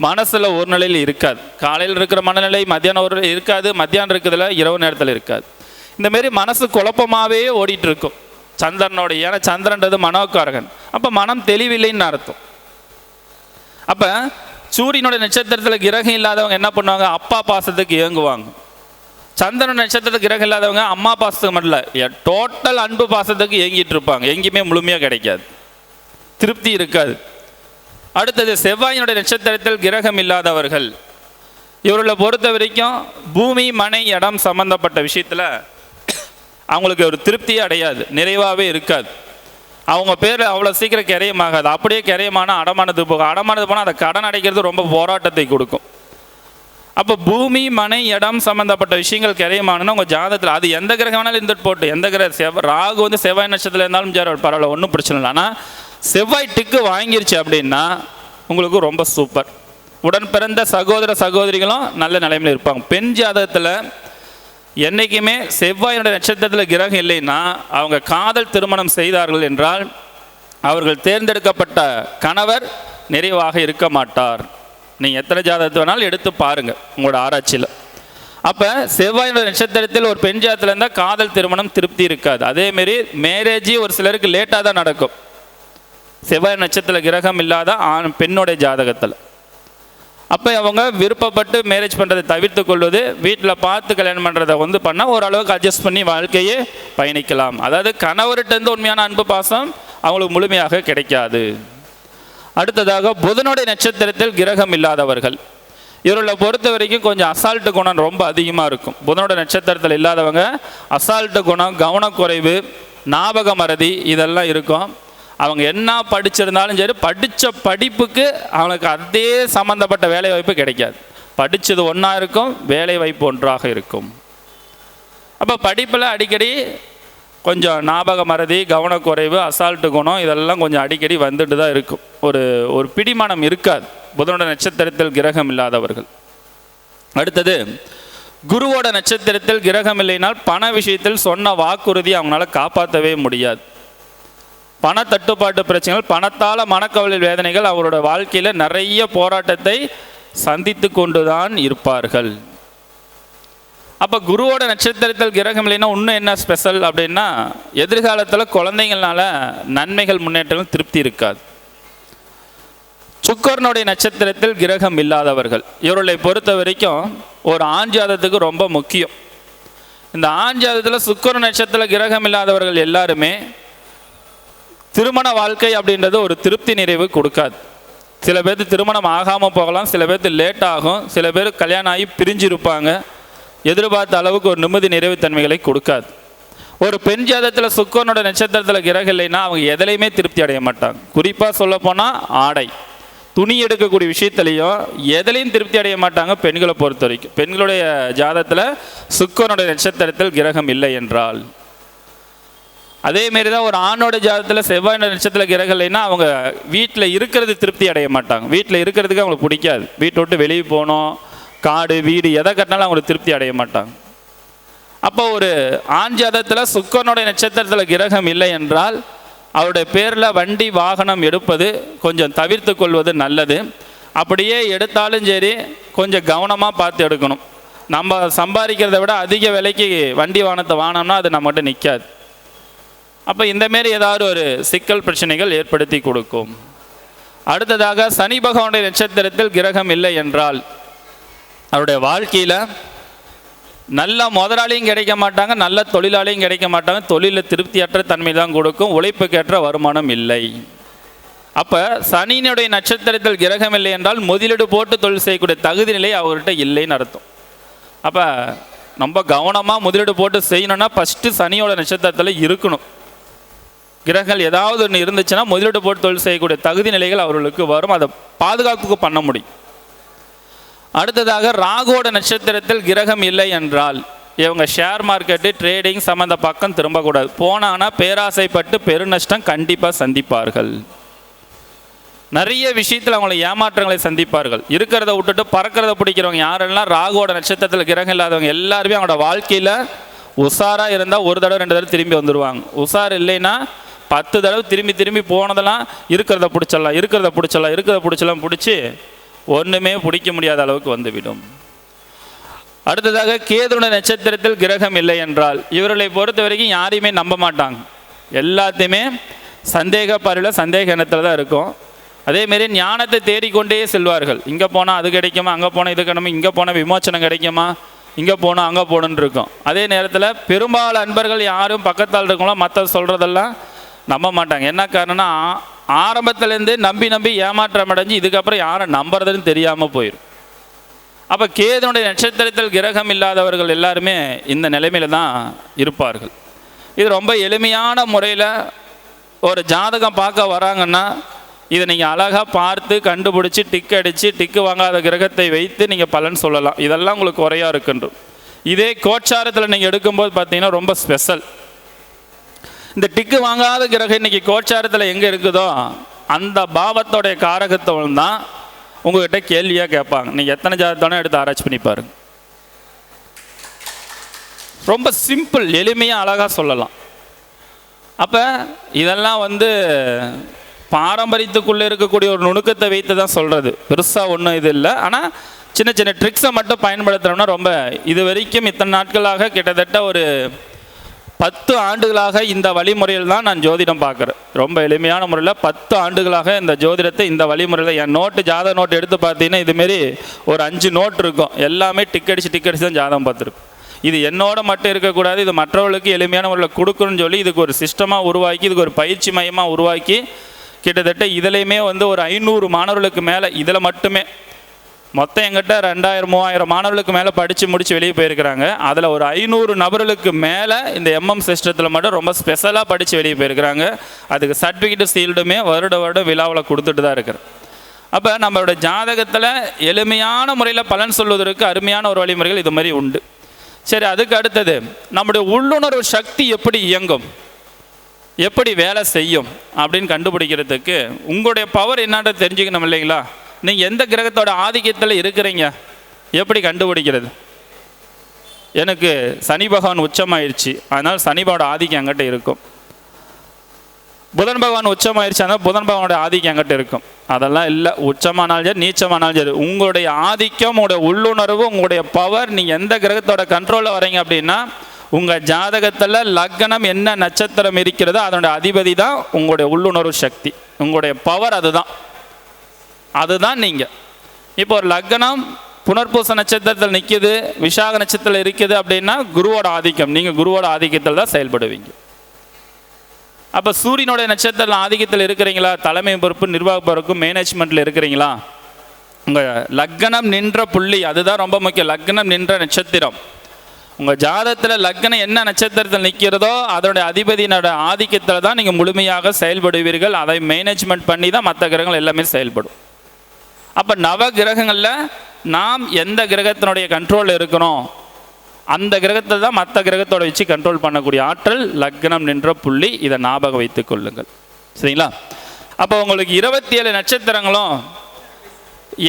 மனசில் ஒரு நிலையில் இருக்காது. காலையில் இருக்கிற மனநிலை மத்தியானம் ஒரு இருக்காது, மத்தியானம் இருக்கிறதுல இரவு நேரத்தில் இருக்காது. இந்தமாரி மனசு குழப்பமாகவே ஓடிட்டு இருக்கும் சந்திரனோட. ஏன்னா சந்திரன்றது மனோகாரகன். அப்போ மனம் தெளிவில்லைன்னு அர்த்தம். அப்போ சூரியனோட நட்சத்திரத்தில் கிரகம் இல்லாதவங்க என்ன பண்ணுவாங்க, அப்பா பாசத்துக்கு இயங்குவாங்க. சந்திரன் நட்சத்திரத்துக்கு கிரகம் இல்லாதவங்க அம்மா பாசத்துக்கு மட்டும் இல்லை, டோட்டல் அன்பு பாசத்துக்கு இயங்கிட்டு இருப்பாங்க. எங்கேயுமே முழுமையாக கிடைக்காது, திருப்தி இருக்காது. அடுத்தது செவ்வாயினுடைய நட்சத்திரத்தில் கிரகம் இல்லாதவர்கள், இவர்களை பொறுத்த வரைக்கும் பூமி மனை இடம் சம்பந்தப்பட்ட விஷயத்தில் அவங்களுக்கு ஒரு திருப்தியே அடையாது, நிறைவாகவே இருக்காது. அவங்க பேர் அவ்வளோ சீக்கிரம் கிரையமாகாது. அப்படியே கிரையமான அடமானது போகும். அடமானது போனால் அதை கடன் அடைக்கிறது ரொம்ப போராட்டத்தை கொடுக்கும். அப்போ பூமி மனை இடம் சம்மந்தப்பட்ட விஷயங்கள் கிரையமானதுன்னா உங்கள் ஜாதகத்தில் அது எந்த கிரகம் வேணாலும் இருந்துட்டு போட்டு, எந்த கிரக ராகு செவ்வாய் நட்சத்திரத்தில் இருந்தாலும் பரவாயில்ல, ஒன்றும் பிரச்சனை இல்லை. ஆனால் செவ்வாய் டிக்கு வாங்கிருச்சு அப்படின்னா உங்களுக்கு ரொம்ப சூப்பர். உடன் பிறந்த சகோதர சகோதரிகளும் நல்ல நிலைமையில் இருப்பாங்க. பெண் ஜாதகத்தில் என்றைக்குமே செவ்வாயினுடைய நட்சத்திரத்தில் கிரகம் இல்லைன்னா அவங்க காதல் திருமணம் செய்தார்கள் என்றால் அவர்கள் தேர்ந்தெடுக்கப்பட்ட கணவர் நிறைவாக இருக்க மாட்டார். நீங்கள் எத்தனை ஜாதகத்தை வேணாலும் எடுத்து பாருங்கள் உங்களோட ஆராய்ச்சியில். அப்போ செவ்வாயினுடைய நட்சத்திரத்தில் ஒரு பெண் ஜாதகத்தில் இருந்தால் காதல் திருமணம் திருப்தி இருக்காது. அதேமாரி மேரேஜி ஒரு சிலருக்கு லேட்டாக தான் நடக்கும். செவ்வாய் நட்சத்திரத்தில் கிரகம் இல்லாத பெண்ணுடைய ஜாதகத்தில். அப்போ அவங்க விருப்பப்பட்டு மேரேஜ் பண்ணுறதை தவிர்த்து கொள்வது, வீட்டில் பார்த்து கல்யாணம் பண்ணுறதை பண்ணால் ஓரளவுக்கு அட்ஜஸ்ட் பண்ணி வாழ்க்கையே பயணிக்கலாம். அதாவது கணவர்கிட்டருந்து உண்மையான அன்பு பாசம் அவங்களுக்கு முழுமையாக கிடைக்காது. அடுத்ததாக புதனுடைய நட்சத்திரத்தில் கிரகம் இல்லாதவர்கள், இவர்களை பொறுத்த வரைக்கும் கொஞ்சம் அசால்ட்டு குணம் ரொம்ப அதிகமாக இருக்கும். புதனோட நட்சத்திரத்தில் இல்லாதவங்க அசால்ட்டு குணம், கவனக்குறைவு, ஞாபக மறதி இதெல்லாம் இருக்கும். அவங்க என்ன படிச்சிருந்தாலும் சரி, படித்த படிப்புக்கு அவனுக்கு அதே சம்மந்தப்பட்ட வேலை வாய்ப்பு கிடைக்காது. படித்தது ஒன்றா இருக்கும், வேலை வாய்ப்பு ஒன்றாக இருக்கும். அப்போ படிப்பில் அடிக்கடி கொஞ்சம் ஞாபக மறதி, கவனக்குறைவு, அசால்ட்டு குணம் இதெல்லாம் கொஞ்சம் அடிக்கடி வந்துட்டு தான் இருக்கும். ஒரு பிடிமானம் இருக்காது புதனோட நட்சத்திரத்தில் கிரகம் இல்லாதவர்கள். அடுத்தது, குருவோட நட்சத்திரத்தில் கிரகம் இல்லைனால் பண விஷயத்தில் சொன்ன வாக்குறுதி அவங்களால காப்பாற்றவே முடியாது. பண தட்டுப்பாட்டு பிரச்சனைகள், பணத்தால் மனக்கவலை வேதனைகள் அவரோட வாழ்க்கையில் நிறைய போராட்டத்தை சந்தித்து கொண்டு தான் இருப்பார்கள். அப்போ குருவோட நட்சத்திரத்தில் கிரகம் இல்லைன்னா இன்னும் என்ன ஸ்பெஷல் அப்படின்னா, எதிர்காலத்தில் குழந்தைங்களால நன்மைகள், முன்னேற்றங்கள், திருப்தி இருக்காது. சுக்கரனுடைய நட்சத்திரத்தில் கிரகம் இல்லாதவர்கள், இவர்களை பொறுத்த வரைக்கும் ஒரு ஆண் ஜாதத்துக்கு ரொம்ப முக்கியம். இந்த ஆண் ஜாதத்தில் சுக்கரன் நட்சத்திரத்தில் கிரகம் இல்லாதவர்கள் எல்லாருமே திருமண வாழ்க்கை அப்படின்றது ஒரு திருப்தி நிறைவு கொடுக்காது. சில பேர்த்து திருமணம் ஆகாமல் போகலாம், சில பேர்த்து லேட் ஆகும், சில பேர் கல்யாணம் ஆகி பிரிஞ்சிருப்பாங்க. எதிர்பார்த்த அளவுக்கு ஒரு நிம்மதி நிறைவுத்தன்மைகளை கொடுக்காது. ஒரு பெண் ஜாதத்தில் சுக்கரனோட நட்சத்திரத்தில் கிரகம் இல்லைன்னா அவங்க எதிலையுமே திருப்தி அடைய மாட்டாங்க. குறிப்பாக சொல்லப்போனால் ஆடை, துணி எடுக்கக்கூடிய விஷயத்துலையும் எதிலையும் திருப்தி அடைய மாட்டாங்க பெண்களை பொறுத்த வரைக்கும். பெண்களுடைய ஜாதத்தில் சுக்கரனுடைய நட்சத்திரத்தில் கிரகம் இல்லை என்றால், அதேமாரி தான் ஒரு ஆணோட ஜாதத்தில் செவ்வாய் நட்சத்திரத்தில் கிரகம் இல்லைன்னா அவங்க வீட்டில் இருக்கிறது திருப்தி அடைய மாட்டாங்க. வீட்டில் இருக்கிறதுக்கு அவங்களுக்கு பிடிக்காது. வீட்டை விட்டு வெளியே போகணும், காடு வீடு எதை கட்டினாலும் அவங்களுக்கு திருப்தி அடைய மாட்டாங்க. அப்போ ஒரு ஆண் ஜாதத்தில் சுக்கரனுடைய நட்சத்திரத்தில் கிரகம் இல்லை என்றால் அவருடைய பேரில் வண்டி வாகனம் எடுப்பது கொஞ்சம் தவிர்த்து கொள்வது நல்லது. அப்படியே எடுத்தாலும் சரி கொஞ்சம் கவனமாக பார்த்து எடுக்கணும். நம்ம சம்பாதிக்கிறத விட அதிக விலைக்கு வண்டி வாகனத்தை வாங்கினோம்னா அது நம்மகிட்ட நிற்காது. அப்போ இந்தமாரி ஏதாவது ஒரு சிக்கல் பிரச்சனைகள் ஏற்படுத்தி கொடுக்கும். அடுத்ததாக, சனி பகவானுடைய நட்சத்திரத்தில் கிரகம் இல்லை என்றால் அவருடைய வாழ்க்கையில் நல்ல முதலாளியும் கிடைக்க மாட்டாங்க, நல்ல தொழிலாளியும் கிடைக்க மாட்டாங்க. தொழிலில் திருப்தியற்ற தன்மை தான் கொடுக்கும், உழைப்புக்கேற்ற வருமானம் இல்லை. அப்போ சனியினுடைய நட்சத்திரத்தில் கிரகம் இல்லை என்றால் முதலீடு போட்டு தொழில் செய்யக்கூடிய தகுதி நிலை அவர்கிட்ட இல்லைன்னு அர்த்தம். அப்போ நம்ம கவனமாக முதலீடு போட்டு செய்யணும்னா ஃபஸ்ட்டு சனியோட நட்சத்திரத்தில் இருக்கணும். கிரகங்கள் ஏதாவது ஒன்று இருந்துச்சுன்னா முதலீடு போட்டு தொழில் செய்யக்கூடிய தகுதி நிலைகள் அவர்களுக்கு வரும், அதை பாதுகாப்புக்கு பண்ண முடியும். அடுத்ததாக, ராகுவோட நட்சத்திரத்தில் கிரகம் இல்லை என்றால் இவங்க ஷேர் மார்க்கெட்டு, ட்ரேடிங் சம்மந்த பக்கம் திரும்பக்கூடாது. போனாங்கன்னா பேராசைப்பட்டு பெருநஷ்டம் கண்டிப்பாக சந்திப்பார்கள். நிறைய விஷயத்தில் அவங்களை ஏமாற்றங்களை சந்திப்பார்கள். இருக்கிறத விட்டுட்டு பறக்கிறத பிடிக்கிறவங்க யாரெல்லாம் ராகுவோட நட்சத்திரத்தில் கிரகம் இல்லாதவங்க எல்லாருமே அவங்களோட வாழ்க்கையில் உஷாராக இருந்தால் ஒரு தடவை 2 தடவை திரும்பி வந்துடுவாங்க. உஷார் இல்லைன்னா 10 தடவை திரும்பி போனதெல்லாம் இருக்கிறத பிடிச்சலாம் பிடிச்சி ஒன்றுமே பிடிக்க முடியாத அளவுக்கு வந்துவிடும். அடுத்ததாக, கேதுன நட்சத்திரத்தில் கிரகம் இல்லை என்றால் இவர்களை பொறுத்த வரைக்கும் யாரையுமே நம்ப மாட்டாங்க. எல்லாத்தையுமே சந்தேக பார்வையில், சந்தேக எண்ணத்தில் தான் இருக்கும். அதேமாரி ஞானத்தை தேடிக்கொண்டே செல்வார்கள். இங்கே போனால் அது கிடைக்குமா, அங்கே போனால் இது கிடைக்குமா, இங்கே போனால் விமோச்சனம் கிடைக்குமா, இங்கே போனால் அங்கே போகணுன்னு இருக்கும். அதே நேரத்தில் பெரும்பாலும் அன்பர்கள் யாரும் பக்கத்தால் இருக்கவங்களோ மற்ற சொல்கிறதெல்லாம் நம்ப மாட்டாங்க. என்ன காரணம்னா, ஆரம்பத்துலேருந்து நம்பி ஏமாற்றம் அடைஞ்சு இதுக்கப்புறம் யாரை நம்புறதுன்னு தெரியாமல் போயிடும். அப்போ கேதுனுடைய நட்சத்திரத்தில் கிரகம் இல்லாதவர்கள் எல்லாருமே இந்த நிலைமையில தான் இருப்பார்கள். இது ரொம்ப எளிமையான முறையில் ஒரு ஜாதகம் பார்க்க வராங்கன்னா இதை நீங்கள் அழகாக பார்த்து கண்டுபிடிச்சி டிக் அடித்து டிக்கு வாங்காத கிரகத்தை வைத்து நீங்கள் பலன் சொல்லலாம். இதெல்லாம் உங்களுக்கு குறையாக இருக்குன்றும். இதே கோச்சாரத்தில் நீங்கள் எடுக்கும்போது பார்த்தீங்கன்னா ரொம்ப ஸ்பெஷல். இந்த டிக்கு வாங்காத கிரகம் இன்றைக்கி கோச்சாரத்தில் எங்கே இருக்குதோ அந்த பாவத்தோடைய காரகத்துவம் தான் உங்கள்கிட்ட கேள்வியாக கேட்பாங்க. நீங்கள் எத்தனை ஜாதகத்தோட எடுத்து ஆராய்ச்சி பண்ணி பாருங்க. ரொம்ப சிம்பிள், எளிமையாக அழகாக சொல்லலாம். அப்போ இதெல்லாம் பாரம்பரியத்துக்குள்ளே இருக்கக்கூடிய ஒரு நுணுக்கத்தை வைத்து தான் சொல்கிறது. பெருசாக ஒன்றும் இது இல்லை. ஆனால் சின்ன சின்ன ட்ரிக்ஸை மட்டும் பயன்படுத்துகிறோம்னா ரொம்ப இது வரைக்கும் இத்தனை நாட்களாக கிட்டத்தட்ட ஒரு 10 ஆண்டுகளாக இந்த வழிமுறையில் தான் நான் ஜோதிடம் பார்க்குறேன். ரொம்ப எளிமையான முறையில் 10 ஆண்டுகளாக இந்த ஜோதிடத்தை இந்த வழிமுறையில் என் ஜாதக நோட்டு எடுத்து பார்த்தீங்கன்னா இதுமாரி ஒரு 5 நோட் இருக்கும். எல்லாமே டிக் அடித்து தான் ஜாதகம் பார்த்துருக்கும். இது என்னோட மட்டும் இருக்கக்கூடாது, இது மற்றவர்களுக்கு எளிமையான முறையில் கொடுக்கணும்னு சொல்லி இதுக்கு ஒரு சிஸ்டமாக உருவாக்கி, இதுக்கு ஒரு பயிற்சி மையமாக உருவாக்கி கிட்டத்தட்ட இதுலேயுமே வந்து ஒரு 500 மாணவர்களுக்கு மேலே, இதில் மட்டுமே மொத்தம் எங்கிட்ட 2000-3000 மாணவர்களுக்கு மேலே படித்து முடித்து வெளியே போயிருக்கிறாங்க. அதில் ஒரு 500 நபர்களுக்கு மேலே இந்த எம்எம் சிஸ்டத்தில் மட்டும் ரொம்ப ஸ்பெஷலாக படித்து வெளியே போயிருக்கிறாங்க. அதுக்கு சர்டிஃபிகேட் சீல்டுமே வருடம் விழாவில் கொடுத்துட்டு தான் இருக்கிறேன். அப்போ நம்மளோட ஜாதகத்தில் எளிமையான முறையில் பலன் சொல்வதற்கு அருமையான ஒரு வழிமுறைகள் இது மாதிரி உண்டு. சரி, அதுக்கு அடுத்தது நம்முடைய உள்ளுணர்வு சக்தி எப்படி இயங்கும், எப்படி வேலை செய்யும் அப்படின்னு கண்டுபிடிக்கிறதுக்கு உங்களுடைய பவர் என்னன்னு தெரிஞ்சுக்கணும் இல்லைங்களா? நீங்கள் எந்த கிரகத்தோட ஆதிக்கத்தில் இருக்கிறீங்க எப்படி கண்டுபிடிக்கிறது? எனக்கு சனி பகவான் உச்சமாயிருச்சு, அதனால் சனி பகவானோட ஆதிக்கம் என்கிட்ட இருக்கும். புதன் பகவான் உச்சமாயிருச்சு, அதனால் புதன் பகவானோட ஆதிக்கம் என்கிட்ட இருக்கும். அதெல்லாம் இல்லை. உச்சமானாலும் சரி நீச்சமானாலும் சரி, உங்களுடைய ஆதிக்கம், உங்களுடைய உள்ளுணர்வு, உங்களுடைய பவர், நீங்கள் எந்த கிரகத்தோட கண்ட்ரோலில் வரீங்க அப்படின்னா உங்கள் ஜாதகத்தில் லக்னம் என்ன நட்சத்திரம் இருக்கிறதோ அதனுடைய அதிபதி தான் உங்களுடைய உள்ளுணர்வு சக்தி, உங்களுடைய பவர். அதுதான் நீங்கள். இப்போ ஒரு லக்னம் புனர்பூச நட்சத்திரத்தில் நிற்கிது, விசாக நட்சத்திரத்தில் இருக்குது அப்படின்னா குருவோட ஆதிக்கம், நீங்கள் குருவோட ஆதிக்கத்தில் தான் செயல்படுவீங்க. அப்போ சூரியனுடைய நட்சத்திரத்தில் ஆதிக்கத்தில் இருக்கிறீங்களா, தலைமை பொறுப்பு, நிர்வாக பொறுப்பு, மேனேஜ்மெண்ட்டில் இருக்கிறீங்களா? உங்கள் லக்னம் நின்ற புள்ளி அதுதான் ரொம்ப முக்கியம். லக்னம் நின்ற நட்சத்திரம், உங்கள் ஜாதகத்தில் லக்னம் என்ன நட்சத்திரத்தில் நிற்கிறதோ அதனுடைய அதிபதியினோட ஆதிக்கத்தில் தான் நீங்கள் முழுமையாக செயல்படுவீர்கள். அதை மேனேஜ்மெண்ட் பண்ணி தான் மற்ற கிரகங்கள் எல்லாமே செயல்படும். அப்போ நவ கிரகங்களில் நாம் எந்த கிரகத்தினுடைய கண்ட்ரோலில் இருக்கிறோம் அந்த கிரகத்தை தான் மற்ற கிரகத்தோட வச்சு கண்ட்ரோல் பண்ணக்கூடிய ஆற்றல் லக்னம் நின்ற புள்ளி. இதை ஞாபகம் வைத்துக் கொள்ளுங்கள், சரிங்களா? அப்போ உங்களுக்கு 27 நட்சத்திரங்களும்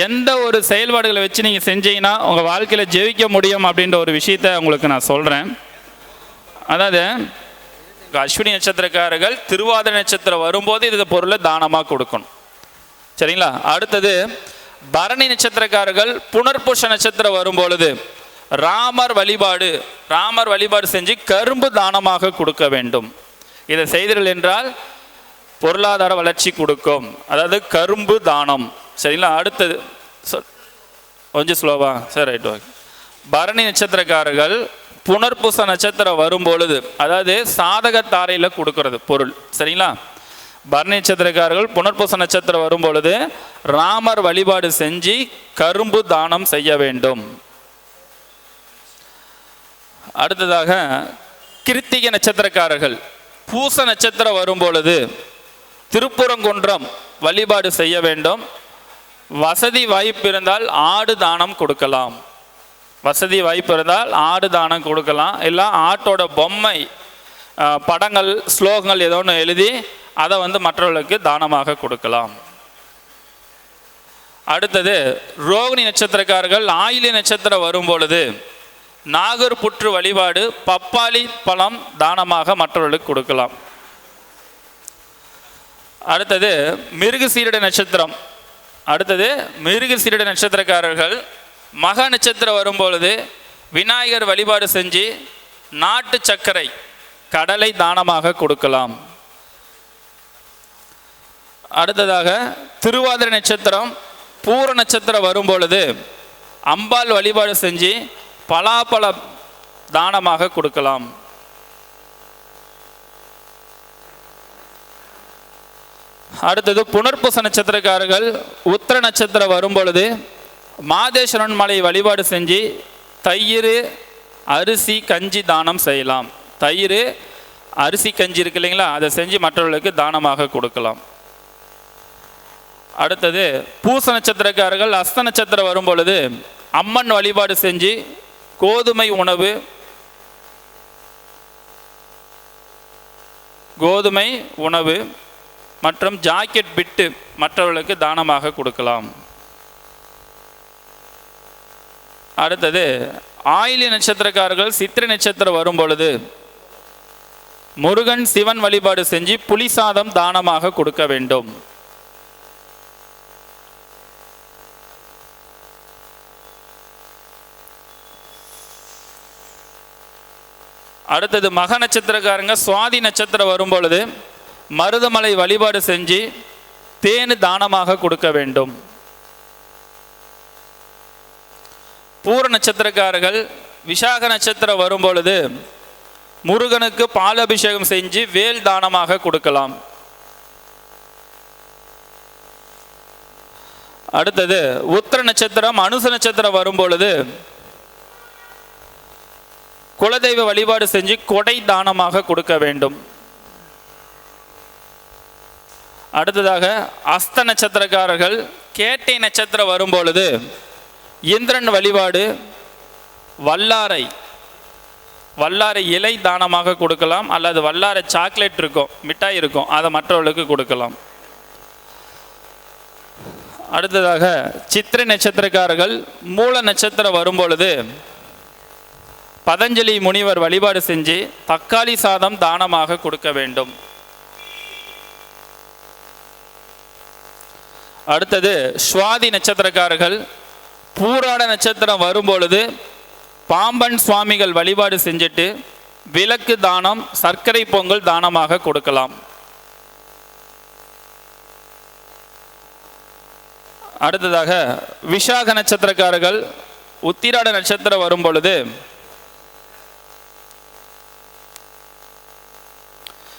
எந்த ஒரு செயல்பாடுகளை வச்சு நீங்கள் செஞ்சீங்கன்னா உங்கள் வாழ்க்கையில் ஜெயிக்க முடியும் அப்படின்ற ஒரு விஷயத்தை உங்களுக்கு நான் சொல்கிறேன். அதாவது அஸ்வினி நட்சத்திரக்காரர்கள் திருவாதிரை நட்சத்திரம் வரும்போது இந்த பொருளை தானமாக கொடுக்கணும், சரிங்களா? அடுத்தது பரணி நட்சத்திரக்காரர்கள் புனர்பூச நட்சத்திரம் வரும்பொழுது ராமர் வழிபாடு செஞ்சு கரும்பு தானமாக கொடுக்க வேண்டும். இதை செய்தீர்கள் என்றால் பொருளாதார வளர்ச்சி கொடுக்கும், அதாவது கரும்பு தானம், சரிங்களா? அடுத்தது கொஞ்சம் ஸ்லோவா சரி, ரைட், ஓகே. பரணி நட்சத்திரக்காரர்கள் புனர்பூச நட்சத்திரம் வரும்பொழுது, அதாவது சாதகத்தாரையில் கொடுக்கறது பொருள், சரிங்களா? பரணி நட்சத்திரக்காரர்கள் புனர்பூச நட்சத்திரம் வரும்பொழுது ராமர் வழிபாடு செஞ்சு கரும்பு தானம் செய்ய வேண்டும். அடுத்ததாக கிருத்திகை நட்சத்திரக்காரர்கள் பூச நட்சத்திரம் வரும்பொழுது திருப்புறங்குன்றம் வழிபாடு செய்ய வேண்டும். வசதி வாய்ப்பு இருந்தால் ஆடு தானம் கொடுக்கலாம், இல்லை ஆட்டோட பொம்மை படங்கள் ஸ்லோகங்கள் ஏதோ ஒன்று எழுதி அதை மற்றவர்களுக்கு தானமாக கொடுக்கலாம். அடுத்தது ரோகிணி நட்சத்திரக்காரர்கள் ஆயிலி நட்சத்திரம் வரும்பொழுது நாகர் புற்று வழிபாடு பப்பாளி பழம் தானமாக மற்றவர்களுக்கு கொடுக்கலாம். அடுத்தது மிருகசீரிட நட்சத்திரக்காரர்கள் மக நட்சத்திரம் வரும்பொழுது விநாயகர் வழிபாடு செஞ்சு நாட்டு சர்க்கரை கடலை தானமாக கொடுக்கலாம். அடுத்ததாக திருவாதிரை நட்சத்திரம் பூர நட்சத்திரம் வரும்பொழுது அம்பாள் வழிபாடு செஞ்சு பலாப்பழ தானமாக கொடுக்கலாம். அடுத்தது புனர்பூச நட்சத்திரக்காரர்கள் உத்திர நட்சத்திரம் வரும்பொழுது மாதேஸ்வரன் மலை வழிபாடு செஞ்சு தயிர் அரிசி கஞ்சி தானம் செய்யலாம். தயிர் அரிசி கஞ்சி இருக்கு இல்லைங்களா, அதை செஞ்சு மற்றவர்களுக்கு தானமாக கொடுக்கலாம். அடுத்தது பூச நட்சத்திரக்காரர்கள் அஸ்த நட்சத்திரம் வரும்பொழுது அம்மன் வழிபாடு செஞ்சு கோதுமை உணவு மற்றும் ஜாக்கெட் பிட்டு மற்றவர்களுக்கு தானமாக கொடுக்கலாம். அடுத்தது ஆயிலி நட்சத்திரக்காரர்கள் சித்திரை நட்சத்திரம் வரும்பொழுது முருகன் சிவன் வழிபாடு செஞ்சு புலி சாதம் தானமாக கொடுக்க வேண்டும். அடுத்தது மக நட்சத்திரக்காரங்க சுவாதி நட்சத்திரம் வரும்பொழுது மருதமலை வழிபாடு செஞ்சு தேன் தானமாக கொடுக்க வேண்டும். பூர நட்சத்திரக்காரர்கள் விசாக நட்சத்திரம் வரும்பொழுது முருகனுக்கு பால் அபிஷேகம் செஞ்சு வேல் தானமாக கொடுக்கலாம். அடுத்தது உத்திர நட்சத்திரம் அனுச நட்சத்திரம் வரும்பொழுது குலதெய்வ வழிபாடு செஞ்சு கொடை தானமாக கொடுக்க வேண்டும். அடுத்ததாக அஸ்த நட்சத்திரக்காரர்கள் கேட்டை நட்சத்திரம் வரும்பொழுது இந்திரன் வழிபாடு வல்லாரை இலை தானமாக கொடுக்கலாம், அல்லது வல்லாரை சாக்லேட் இருக்கும், மிட்டாய் இருக்கும், அதை மற்றவர்களுக்கு கொடுக்கலாம். அடுத்ததாக சித்திரை நட்சத்திரக்காரர்கள் மூல நட்சத்திரம் வரும்பொழுது பதஞ்சலி முனிவர் வழிபாடு செஞ்சு தக்காளி சாதம் தானமாக கொடுக்க வேண்டும். அடுத்தது சுவாதி நட்சத்திரக்காரர்கள் பூராட நட்சத்திரம் வரும்பொழுது பாம்பன் சுவாமிகள் வழிபாடு செஞ்சுட்டு விளக்கு தானம் சர்க்கரை பொங்கல் தானமாக கொடுக்கலாம். அடுத்ததாக விஷாக நட்சத்திரக்காரர்கள் உத்திராட நட்சத்திரம் வரும்பொழுது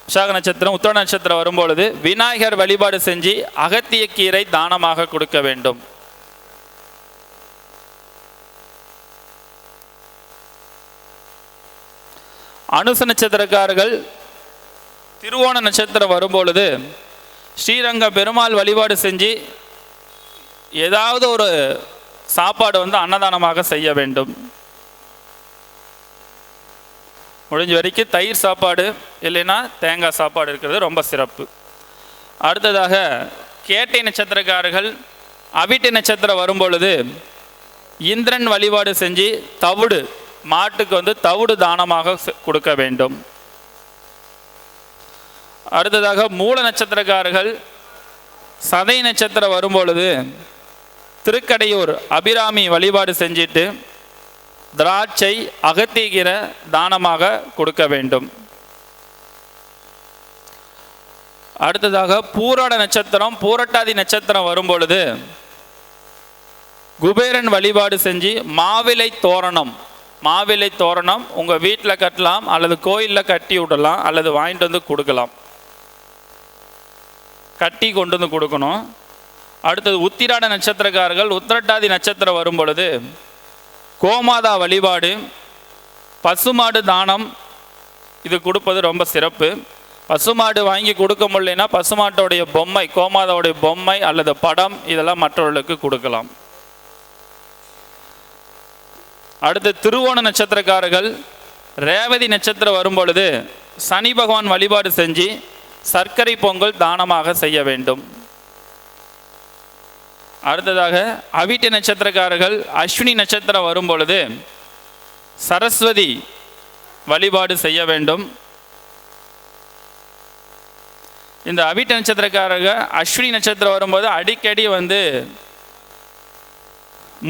விஷாக நட்சத்திரம் உத்திராட நட்சத்திரம் வரும்பொழுது விநாயகர் வழிபாடு செஞ்சு அகத்திய கீரை தானமாக கொடுக்க வேண்டும். அனுச நட்சத்திரக்காரர்கள் திருவோண நட்சத்திரம் வரும்பொழுது ஸ்ரீரங்க பெருமாள் வழிபாடு செஞ்சு ஏதாவது ஒரு சாப்பாடு அன்னதானமாக செய்ய வேண்டும். முடிஞ்ச வரைக்கும் தயிர் சாப்பாடு இல்லைன்னா தேங்காய் சாப்பாடு இருக்கிறது ரொம்ப சிறப்பு. அடுத்ததாக கேட்டை நட்சத்திரக்காரர்கள் அவிட்டை நட்சத்திரம் வரும்பொழுது இந்திரன் வழிபாடு செஞ்சு தவிடு மாட்டுக்கு தவிடு தானமாக கொடுக்க வேண்டும். அடுத்ததாக மூல நட்சத்திரக்காரர்கள் சதை நட்சத்திரம் வரும்பொழுது திருக்கடையூர் அபிராமி வழிபாடு செஞ்சிட்டு திராட்சை அகத்தியகீரை தானமாக கொடுக்க வேண்டும். அடுத்ததாக பூராட நட்சத்திரம் பூரட்டாதி நட்சத்திரம் வரும்பொழுது குபேரன் வழிபாடு செஞ்சு மாவிலை தோரணம் உங்கள் வீட்டில் கட்டலாம், அல்லது கோயிலில் கட்டி விடலாம், அல்லது வாங்கிட்டு கொடுக்கலாம், கட்டி கொண்டு கொடுக்கணும். அடுத்தது உத்திராட நட்சத்திரக்காரர்கள் உத்திரட்டாதி நட்சத்திரம் வரும் பொழுது கோமாதா வழிபாடு பசுமாடு தானம் இது கொடுப்பது ரொம்ப சிறப்பு. பசுமாடு வாங்கி கொடுக்க முடியலைன்னா பசுமாட்டோடைய பொம்மை கோமாதாவுடைய பொம்மை அல்லது படம் இதெல்லாம் மற்றவர்களுக்கு கொடுக்கலாம். அடுத்து திருவோண நட்சத்திரக்காரர்கள் ரேவதி நட்சத்திரம் வரும் பொழுது சனி பகவான் வழிபாடு செஞ்சு சர்க்கரை பொங்கல் தானமாக செய்ய வேண்டும். அடுத்ததாக அவிட்ட நட்சத்திரக்காரர்கள் அஸ்வினி நட்சத்திரம் வரும் பொழுது சரஸ்வதி வழிபாடு செய்ய வேண்டும். இந்த அவிட்ட நட்சத்திரக்காரர்கள் அஸ்வினி நட்சத்திரம் வரும்போது அடிக்கடி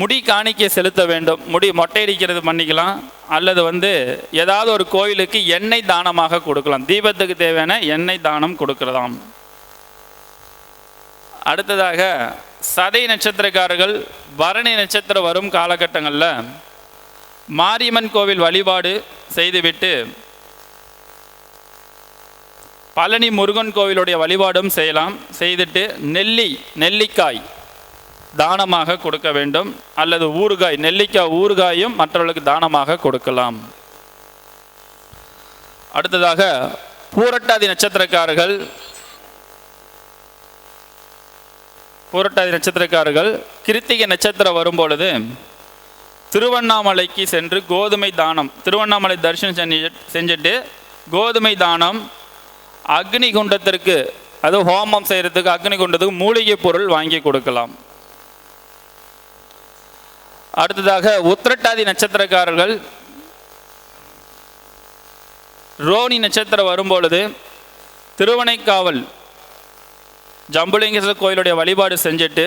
முடி காணிக்கை செலுத்த வேண்டும். முடி மொட்டையடிக்கிறது பண்ணிக்கலாம், அல்லது ஏதாவது ஒரு கோயிலுக்கு எண்ணெய் தானமாக கொடுக்கலாம், தீபத்துக்கு தேவையான எண்ணெய் தானம் கொடுக்கலாம். அடுத்ததாக சதை நட்சத்திரக்காரர்கள் பரணி நட்சத்திரம் வரும் காலகட்டங்களில் மாரியம்மன் கோவில் வழிபாடு செய்துவிட்டு பழனி முருகன் கோவிலுடைய வழிபாடும் செய்யலாம். செய்துட்டு நெல்லிக்காய் தானமாக கொடுக்க வேண்டும், அல்லது ஊறுகாய் நெல்லிக்காய் ஊறுகாயும் மற்றவர்களுக்கு தானமாக கொடுக்கலாம். அடுத்ததாக பூரட்டாதி நட்சத்திரக்காரர்கள் கிருத்திகை நட்சத்திரம் வரும்பொழுது திருவண்ணாமலைக்கு சென்று கோதுமை தானம் திருவண்ணாமலை தரிசனம் செஞ்சுட்டு கோதுமை தானம் அக்னி குண்டத்திற்கு அது ஹோமம் செய்கிறதுக்கு அக்னி குண்டத்துக்கு மூலிகை பொருள் வாங்கி கொடுக்கலாம். அடுத்ததாக உத்திரட்டாதி நட்சத்திரக்காரர்கள் ரோனி நட்சத்திரம் வரும்பொழுது திருவனைக்காவல் ஜம்புலிங்கேஸ்வரர் கோயிலுடைய வழிபாடு செஞ்சுட்டு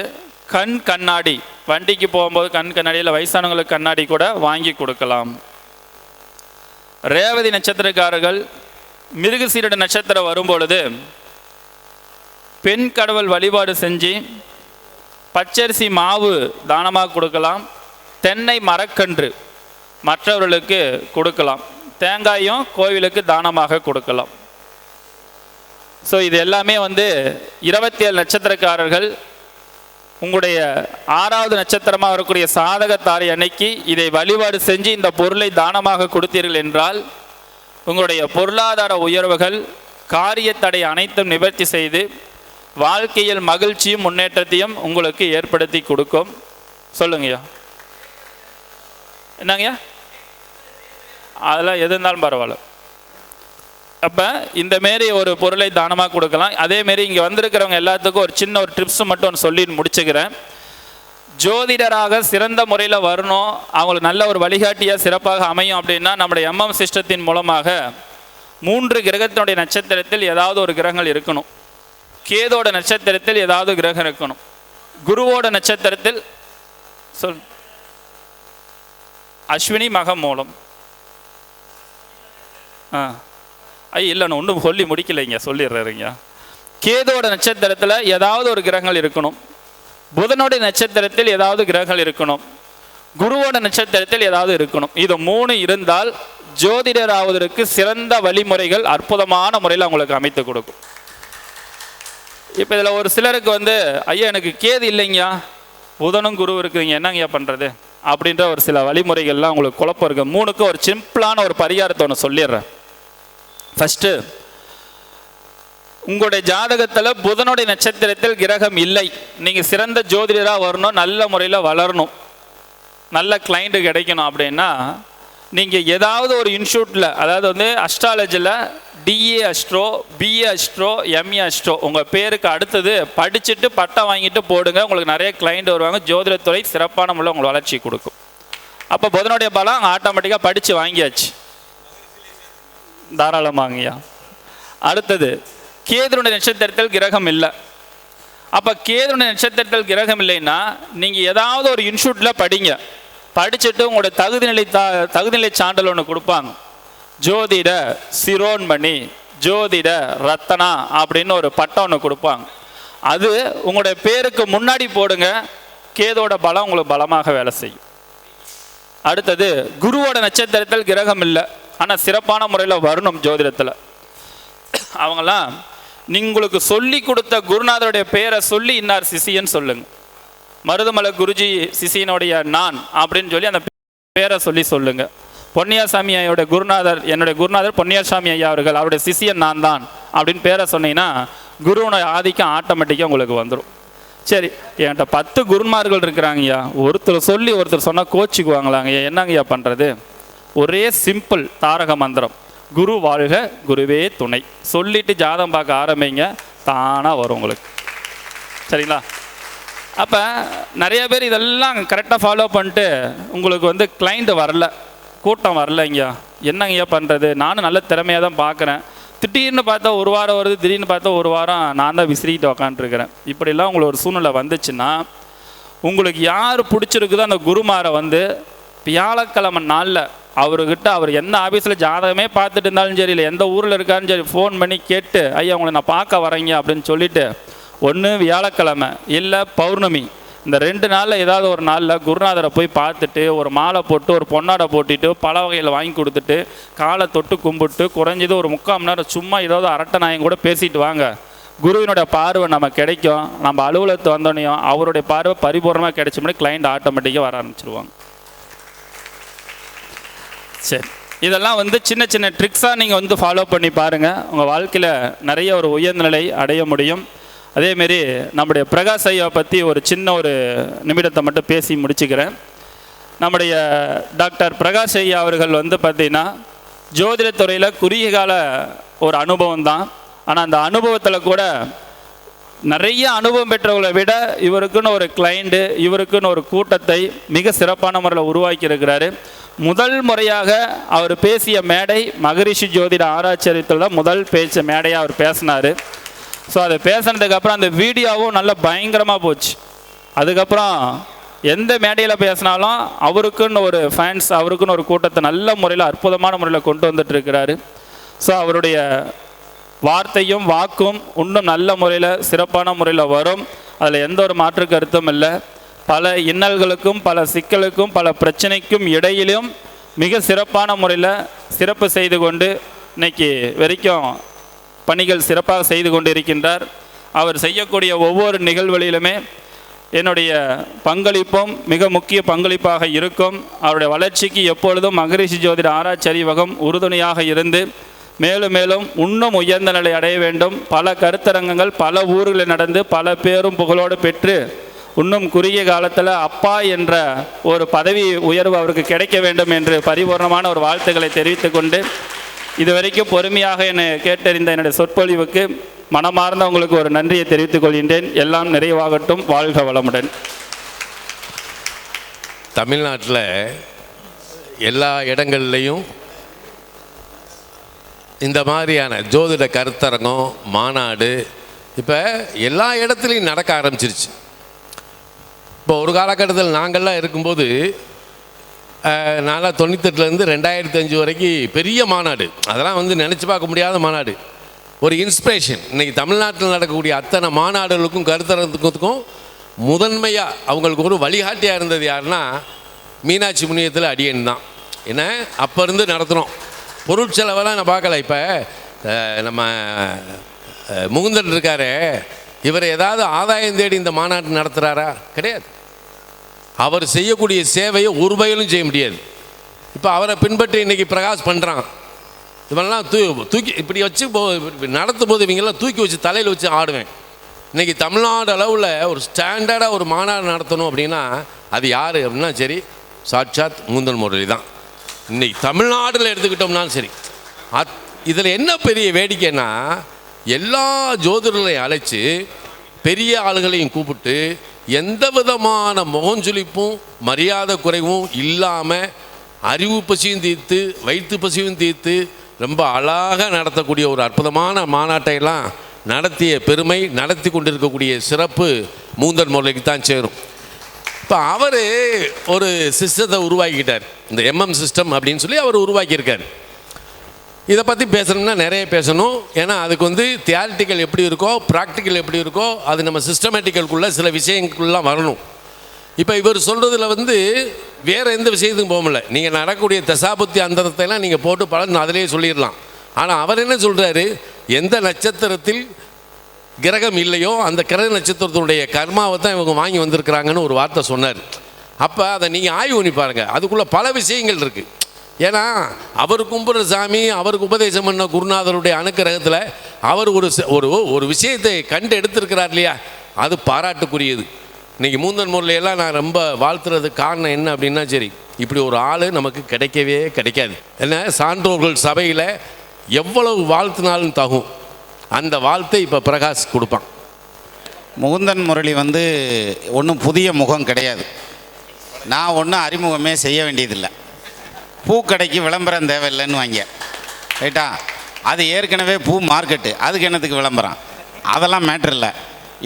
கண்ணாடி வண்டிக்கு போகும்போது கண்ணாடியில் வயசானவங்களுக்கு கண்ணாடி கூட வாங்கி கொடுக்கலாம். ரேவதி நட்சத்திரக்காரர்கள் மிருகசீரட நட்சத்திரம் வரும்பொழுது பெண் கடவுள் வழிபாடு செஞ்சு பச்சரிசி மாவு தானமாக கொடுக்கலாம், தென்னை மரக்கன்று மற்றவர்களுக்கு கொடுக்கலாம், தேங்காயும் கோவிலுக்கு தானமாக கொடுக்கலாம். ஸோ இது எல்லாமே 27 நட்சத்திரக்காரர்கள் உங்களுடைய 6வது நட்சத்திரமாக வரக்கூடிய சாதகத்தாரை அன்னைக்கு இதை வழிபாடு செஞ்சு இந்த பொருளை தானமாக கொடுத்தீர்கள் என்றால் உங்களுடைய பொருளாதார உயர்வுகள் காரிய தடை அனைத்தும் நிவர்த்தி செய்து வாழ்க்கையில் மகிழ்ச்சியும் முன்னேற்றத்தையும் உங்களுக்கு ஏற்படுத்தி கொடுக்கும். சொல்லுங்கய்யா. என்னங்கய்யா? அதெல்லாம் எது இருந்தாலும் பரவாயில்ல. அப்போ இந்தமாரி ஒரு பொருளை தானமாக கொடுக்கலாம். அதேமாரி இங்கே வந்திருக்கிறவங்க எல்லாத்துக்கும் ஒரு சின்ன ஒரு டிப்ஸ் மட்டும் சொல்லி முடிச்சுக்கிறேன். ஜோதிடராக சிறந்த முறையில் வரணும், அவங்களுக்கு நல்ல ஒரு வழிகாட்டியாக சிறப்பாக அமையும் அப்படின்னா நம்முடைய MM சிஸ்டத்தின் மூலமாக 3 கிரகத்தினுடைய நட்சத்திரத்தில் ஏதாவது ஒரு கிரகங்கள் இருக்கணும். கேதோட நட்சத்திரத்தில் ஏதாவது கிரகம் இருக்கணும். குருவோட நட்சத்திரத்தில் அஸ்வினி மகம் மூலம் இல்லைண்ணா ஒன்றும் சொல்லி முடிக்கலைங்க, சொல்லிடுறீங்க. கேதோட நட்சத்திரத்தில் ஏதாவது ஒரு கிரகங்கள் இருக்கணும். புதனுடைய நட்சத்திரத்தில் ஏதாவது கிரகங்கள் இருக்கணும். குருவோட நட்சத்திரத்தில் ஏதாவது இருக்கணும். இது 3 இருந்தால் ஜோதிடர் ஆவதற்கு சிறந்த வழிமுறைகள் அற்புதமான முறையில் அவங்களுக்கு அமைத்து கொடுக்கும். இப்போ இதில் ஒரு சிலருக்கு ஐயா எனக்கு கேது இல்லைங்கய்யா, புதனும் குரு இருக்குங்க, என்னங்கய்யா பண்ணுறது அப்படின்ற ஒரு சில வழிமுறைகள்லாம் உங்களுக்கு குழப்பம் இருக்குது. 3க்கு ஒரு சிம்பிளான ஒரு பரிகாரத்தை ஒன்று சொல்லிடுறேன். ஃபஸ்ட்டு, உங்களுடைய ஜாதகத்தில் புதனுடைய நட்சத்திரத்தில் கிரகம் இல்லை, நீங்கள் சிறந்த ஜோதிடராக வரணும், நல்ல முறையில் வளரணும், நல்ல கிளைண்ட்டு கிடைக்கணும் அப்படின்னா நீங்கள் ஏதாவது ஒரு இன்ஸ்டியூட்டில், அதாவது அஸ்ட்ராலஜியில் DA astro, BA astro, MA astro உங்கள் பேருக்கு அடுத்தது படிச்சுட்டு பட்டம் வாங்கிட்டு போடுங்க. உங்களுக்கு நிறைய கிளைண்ட் வருவாங்க. ஜோதிடத்துறை சிறப்பான முறையில் உங்களுக்கு வளர்ச்சி கொடுக்கும். அப்போ புதனுடைய பலம் ஆட்டோமேட்டிக்காக படித்து வாங்கியாச்சு, தாராளமாங்கய்யா. அடுத்தது, கேதுனுடைய நட்சத்திரத்தில் கிரகம் இல்லை. அப்போ கேதுனுடைய நட்சத்திரத்தில் கிரகம் இல்லைன்னா நீங்கள் ஏதாவது ஒரு இன்ஸ்டியூட்டில் படிங்க. படிச்சுட்டு உங்களுடைய தகுதிநிலை சான்றிதழ் ஒன்று கொடுப்பாங்க. ஜோதிட சிரோன்மணி, ஜோதிட ரத்தனா அப்படின்னு ஒரு பட்டம் ஒன்று கொடுப்பாங்க. அது உங்களுடைய பேருக்கு முன்னாடி போடுங்க. கேதோட பலம் உங்களுக்கு பலமாக வேலை செய்யும். அடுத்தது, குருவோட நட்சத்திரத்தில் கிரகம் இல்லை, ஆனால் சிறப்பான முறையில் வரணும் ஜோதிடத்தில். அவங்களாம் உங்களுக்கு சொல்லி கொடுத்த குருநாதருடைய பேரை சொல்லி இன்னார் சிசியன்னு சொல்லுங்க. மருதமலை குருஜி சிசியனுடைய நான் அப்படின்னு சொல்லி அந்த பேரை சொல்லுங்க. பொன்னியாசாமி ஐயோட குருநாதர், என்னுடைய குருநாதர் பொன்னியாசாமி ஐயா அவர்கள், அவருடைய சிசியன் நான் தான் அப்படின்னு பேரை சொன்னீங்கன்னா குருவோட ஆதிக்கம் ஆட்டோமேட்டிக்காக உங்களுக்கு வந்துடும். சரி, என்கிட்ட 10 குருமார்கள் இருக்கிறாங்கய்யா, ஒருத்தர் சொல்லி ஒருத்தர் சொன்னால் கோச்சிக்குவாங்களாங்க, என்னங்கய்யா பண்ணுறது? ஒரே சிம்பிள் தாரக மந்திரம், குரு வாழ்க குருவே துணை சொல்லிட்டு ஜாதகம் பார்க்க ஆரம்பிங்க, தானாக வரும் உங்களுக்கு. சரிங்களா? அப்போ நிறைய பேர் இதெல்லாம் கரெக்டாக ஃபாலோ பண்ணிட்டு உங்களுக்கு கிளைண்ட் வரல, கூட்டம் வரலைங்கய்யா, என்னங்கய்யா பண்ணுறது? நானும் நல்ல திறமையாக தான் பார்க்குறேன், திடீர்னு பார்த்தா ஒரு வாரம் வருது, திடீர்னு பார்த்தா ஒரு வாரம் நான் தான் விசிறிக்கிட்டு உக்காண்ட்ருக்கிறேன். இப்படிலாம் உங்களுக்கு ஒரு சூழ்நிலை வந்துச்சுன்னா உங்களுக்கு யார் பிடிச்சிருக்குதோ அந்த குருமாரை வியாழக்கிழமை நாளில் அவர்கிட்ட, அவர் எந்த ஆஃபீஸில் ஜாதகமே பார்த்துட்டு இருந்தாலும் சரி, இல்லை எந்த ஊரில் இருக்காருன்னு சரி, ஃபோன் பண்ணி கேட்டு ஐயா உங்களை நான் பார்க்க வரேங்க அப்படின்னு சொல்லிவிட்டு, ஒன்று வியாழக்கிழமை இல்லை பௌர்ணமி, இந்த 2 நாளில் ஏதாவது ஒரு நாளில் குருநாதரை போய் பார்த்துட்டு ஒரு மாலை போட்டு ஒரு பொன்னாடை போட்டுட்டு பல வகையில் வாங்கி கொடுத்துட்டு காலை தொட்டு கும்பிட்டு குறைஞ்சது ஒரு 3/4 மணி நேரம் சும்மா ஏதாவது அரட்டை நாயம் கூட பேசிட்டு வாங்க. குருவினுடைய பார்வை நம்ம கிடைக்கும். நம்ம அலுவலகத்தை வந்தோடனையும் அவருடைய பார்வை பரிபூர்ணமாக கிடைச்சோம்னா கிளைண்ட் ஆட்டோமேட்டிக்காக வர ஆரம்பிச்சிருவாங்க. சரி, இதெல்லாம் சின்ன சின்ன ட்ரிக்ஸாக நீங்கள் ஃபாலோ பண்ணி பாருங்கள். உங்கள் வாழ்க்கையில் நிறைய ஒரு உயர்நிலை அடைய முடியும். அதேமாரி நம்முடைய பிரகாஷ் ஐயா பற்றி ஒரு சின்ன ஒரு நிமிடத்தை மட்டும் பேசி முடிச்சுக்கிறேன். நம்முடைய டாக்டர் பிரகாஷ் ஐயா அவர்கள் பார்த்திங்கன்னா ஜோதிடத்துறையில் குறுகிய கால ஒரு அனுபவம் தான். ஆனால் அந்த அனுபவத்தில் கூட நிறைய அனுபவம் பெற்றவர்களை விட இவருக்குன்னு ஒரு கிளைண்ட்டு, இவருக்குன்னு ஒரு கூட்டத்தை மிக சிறப்பான முறையில் உருவாக்கி இருக்கிறாரு. முதல் முறையாக அவர் பேசிய மேடை மகரிஷி ஜோதிட ஆராய்ச்சியத்தில் தான் முதல் பேச்ச மேடையாக அவர் பேசினார். ஸோ அதை பேசினதுக்கப்புறம் அந்த வீடியோவும் நல்லா பயங்கரமாக போச்சு. அதுக்கப்புறம் எந்த மேடையில் பேசினாலும் அவருக்குன்னு ஒரு ஃபேன்ஸ், அவருக்குன்னு ஒரு கூட்டத்தை நல்ல முறையில் அற்புதமான முறையில் கொண்டு வந்துட்டுருக்கிறாரு. ஸோ அவருடைய வார்த்தையும் வாக்கும் இன்னும் நல்ல முறையில் சிறப்பான முறையில் வரும். அதில் எந்த ஒரு மாற்று கருத்தும் இல்லை. பல இன்னல்களுக்கும் பல சிக்கலுக்கும் பல பிரச்சனைக்கும் இடையிலும் மிக சிறப்பான முறையில் சிறப்பு செய்து கொண்டு இன்னைக்கு வரைக்கும் பணிகள் சிறப்பாக செய்து கொண்டு இருக்கின்றார். அவர் செய்யக்கூடிய ஒவ்வொரு நிகழ்வுகளிலுமே என்னுடைய பங்களிப்பும் மிக முக்கிய பங்களிப்பாக இருக்கும். அவருடைய வளர்ச்சிக்கு எப்பொழுதும் மகரிஷி ஜோதிட ஆராய்ச்சி அறிவகம் உறுதுணையாக இருந்து மேலும் மேலும் இன்னும் உயர்ந்த நிலை அடைய வேண்டும். பல கருத்தரங்கங்கள் பல ஊர்களில் நடந்து பல பேரும் புகழோடு பெற்று இன்னும் குறுகிய காலத்தில் அப்பா என்ற ஒரு பதவி உயர்வு அவருக்கு கிடைக்க வேண்டும் என்று பரிபூர்ணமான ஒரு வாழ்த்துக்களை தெரிவித்து கொண்டு இதுவரைக்கும் பொறுமையாக என்னை கேட்டறிந்த என்னுடைய சொற்பொழிவுக்கு மனமார்ந்த உங்களுக்கு ஒரு நன்றியை தெரிவித்துக் கொள்கின்றேன். எல்லாம் நிறைவாகட்டும். வாழ்க வளமுடன். தமிழ்நாட்டில் எல்லா இடங்கள்லையும் இந்த மாதிரியான ஜோதிட கருத்தரங்கம் மாநாடு இப்போ எல்லா இடத்துலையும் நடக்க ஆரம்பிச்சிருச்சு. இப்போ ஒரு காலகட்டத்தில் நாங்கள்லாம் இருக்கும்போது நான்லாம் 98லேருந்து 2005 வரைக்கும் பெரிய மாநாடு, அதெல்லாம் நினச்சி பார்க்க முடியாத மாநாடு, ஒரு இன்ஸ்பிரேஷன். இன்றைக்கி தமிழ்நாட்டில் நடக்கக்கூடிய அத்தனை மாநாடுகளுக்கும் கருத்தரங்கத்துக்கும் முதன்மையாக அவங்களுக்கு ஒரு வழிகாட்டியாக இருந்தது யாருன்னா மீனாட்சி முனியத்தில் அடியன் தான். ஏன்னா அப்போ இருந்து நடத்துகிறோம். பொருட்செலவெல்லாம் நான் பார்க்கல. இப்போ நம்ம முகுந்தன் இருக்காரு, இவர் ஏதாவது ஆதாயம் தேடி இந்த மாநாட்டு நடத்துகிறாரா? கிடையாது. அவர் செய்யக்கூடிய சேவையை ஒரு வகையிலும் செய்ய முடியாது. இப்போ அவரை பின்பற்றி இன்றைக்கி பிரகாஷ் பண்ணுறான். இவெல்லாம் தூக்கி இப்படி வச்சு நடத்தும் போது இவங்கெல்லாம் தூக்கி வச்சு தலையில் வச்சு ஆடுவேன். இன்றைக்கி தமிழ்நாடு அளவில் ஒரு ஸ்டாண்டர்டாக ஒரு மாநாடு நடத்தணும் அப்படின்னா அது யார் அப்படின்னா சரி, சாட்சாத் முகுந்தன் முரளி தான். இன்றைக்கி தமிழ்நாட்டில் எடுத்துக்கிட்டோம்னாலும் சரி. இதில் என்ன பெரிய வேடிக்கைன்னா எல்லா ஜோதிடர்களையும் அழைச்சி பெரிய ஆளுகளையும் கூப்பிட்டு எந்த விதமான முகஞ்சொலிப்பும் மரியாதை குறைவும் இல்லாமல் அறிவு பசியும் தீர்த்து வயிற்று பசியும் தீர்த்து ரொம்ப அழகாக நடத்தக்கூடிய ஒரு அற்புதமான மாநாட்டையெல்லாம் நடத்திய பெருமை, நடத்தி கொண்டிருக்கக்கூடிய சிறப்பு முகுந்தன் முரளிக்கு தான் சேரும். இப்போ அவர் ஒரு சிஸ்டத்தை உருவாக்கிட்டார், இந்த சிஸ்டம் அப்படின்னு சொல்லி அவர் உருவாக்கியிருக்கார். இதை பற்றி பேசணும்னா நிறைய பேசணும். ஏன்னா அதுக்கு தியாரிட்டிக்கல் எப்படி இருக்கோ ப்ராக்டிக்கல் எப்படி இருக்கோ அது நம்ம சிஸ்டமேட்டிக்கலுக்குள்ளே சில விஷயங்களுக்குள்ளே வரணும். இப்போ இவர் சொல்கிறதுல வேறு எந்த விஷயத்துக்கும் போக முடியல. நீங்கள் நடக்கக்கூடிய தசாபுத்தி அந்தரத்தையெல்லாம் நீங்கள் போட்டு பலன் அதிலேயே சொல்லிடலாம். ஆனால் அவர் என்ன சொல்கிறாரு, எந்த நட்சத்திரத்தில் கிரகம் இல்லையோ அந்த கிரக நட்சத்திரத்தினுடைய கர்மாவை தான் இவங்க வாங்கி வந்திருக்கிறாங்கன்னு ஒரு வார்த்தை சொன்னார். அப்போ அதை நீங்கள் ஆய்வு பண்ணி பாருங்கள். அதுக்குள்ளே பல விஷயங்கள் இருக்குது. ஏன்னா அவர் கும்பிட்ற சாமி, அவருக்கு உபதேசம் பண்ண குருநாதருடைய அனுக்கிரகத்தில் அவர் ஒரு விஷயத்தை கண்டு எடுத்திருக்கிறார் இல்லையா, அது பாராட்டுக்குரியது. இன்றைக்கி முகுந்தன் முரளியெல்லாம் நான் ரொம்ப வாழ்த்துறதுக்கு காரணம் என்ன அப்படின்னா சரி, இப்படி ஒரு ஆள் நமக்கு கிடைக்கவே கிடைக்காது. என்ன சான்றோர்கள் சபையில் எவ்வளவு வாழ்த்தினாலும் தகும், அந்த வாழ்த்தை இப்போ பிரகாஷ் கொடுப்பான். முகுந்தன் முரளி ஒன்றும் புதிய முகம் கிடையாது. நான் ஒன்றும் அறிமுகமே செய்ய வேண்டியதில்லை. பூக்கடைக்கு விளம்பரம் தேவையில்லைன்னு வாங்க ரைட்டா. அது ஏற்கனவே பூ மார்க்கெட்டு, அதுக்கு என்னத்துக்கு விளம்பரம், அதெல்லாம் மேட்ரு இல்லை.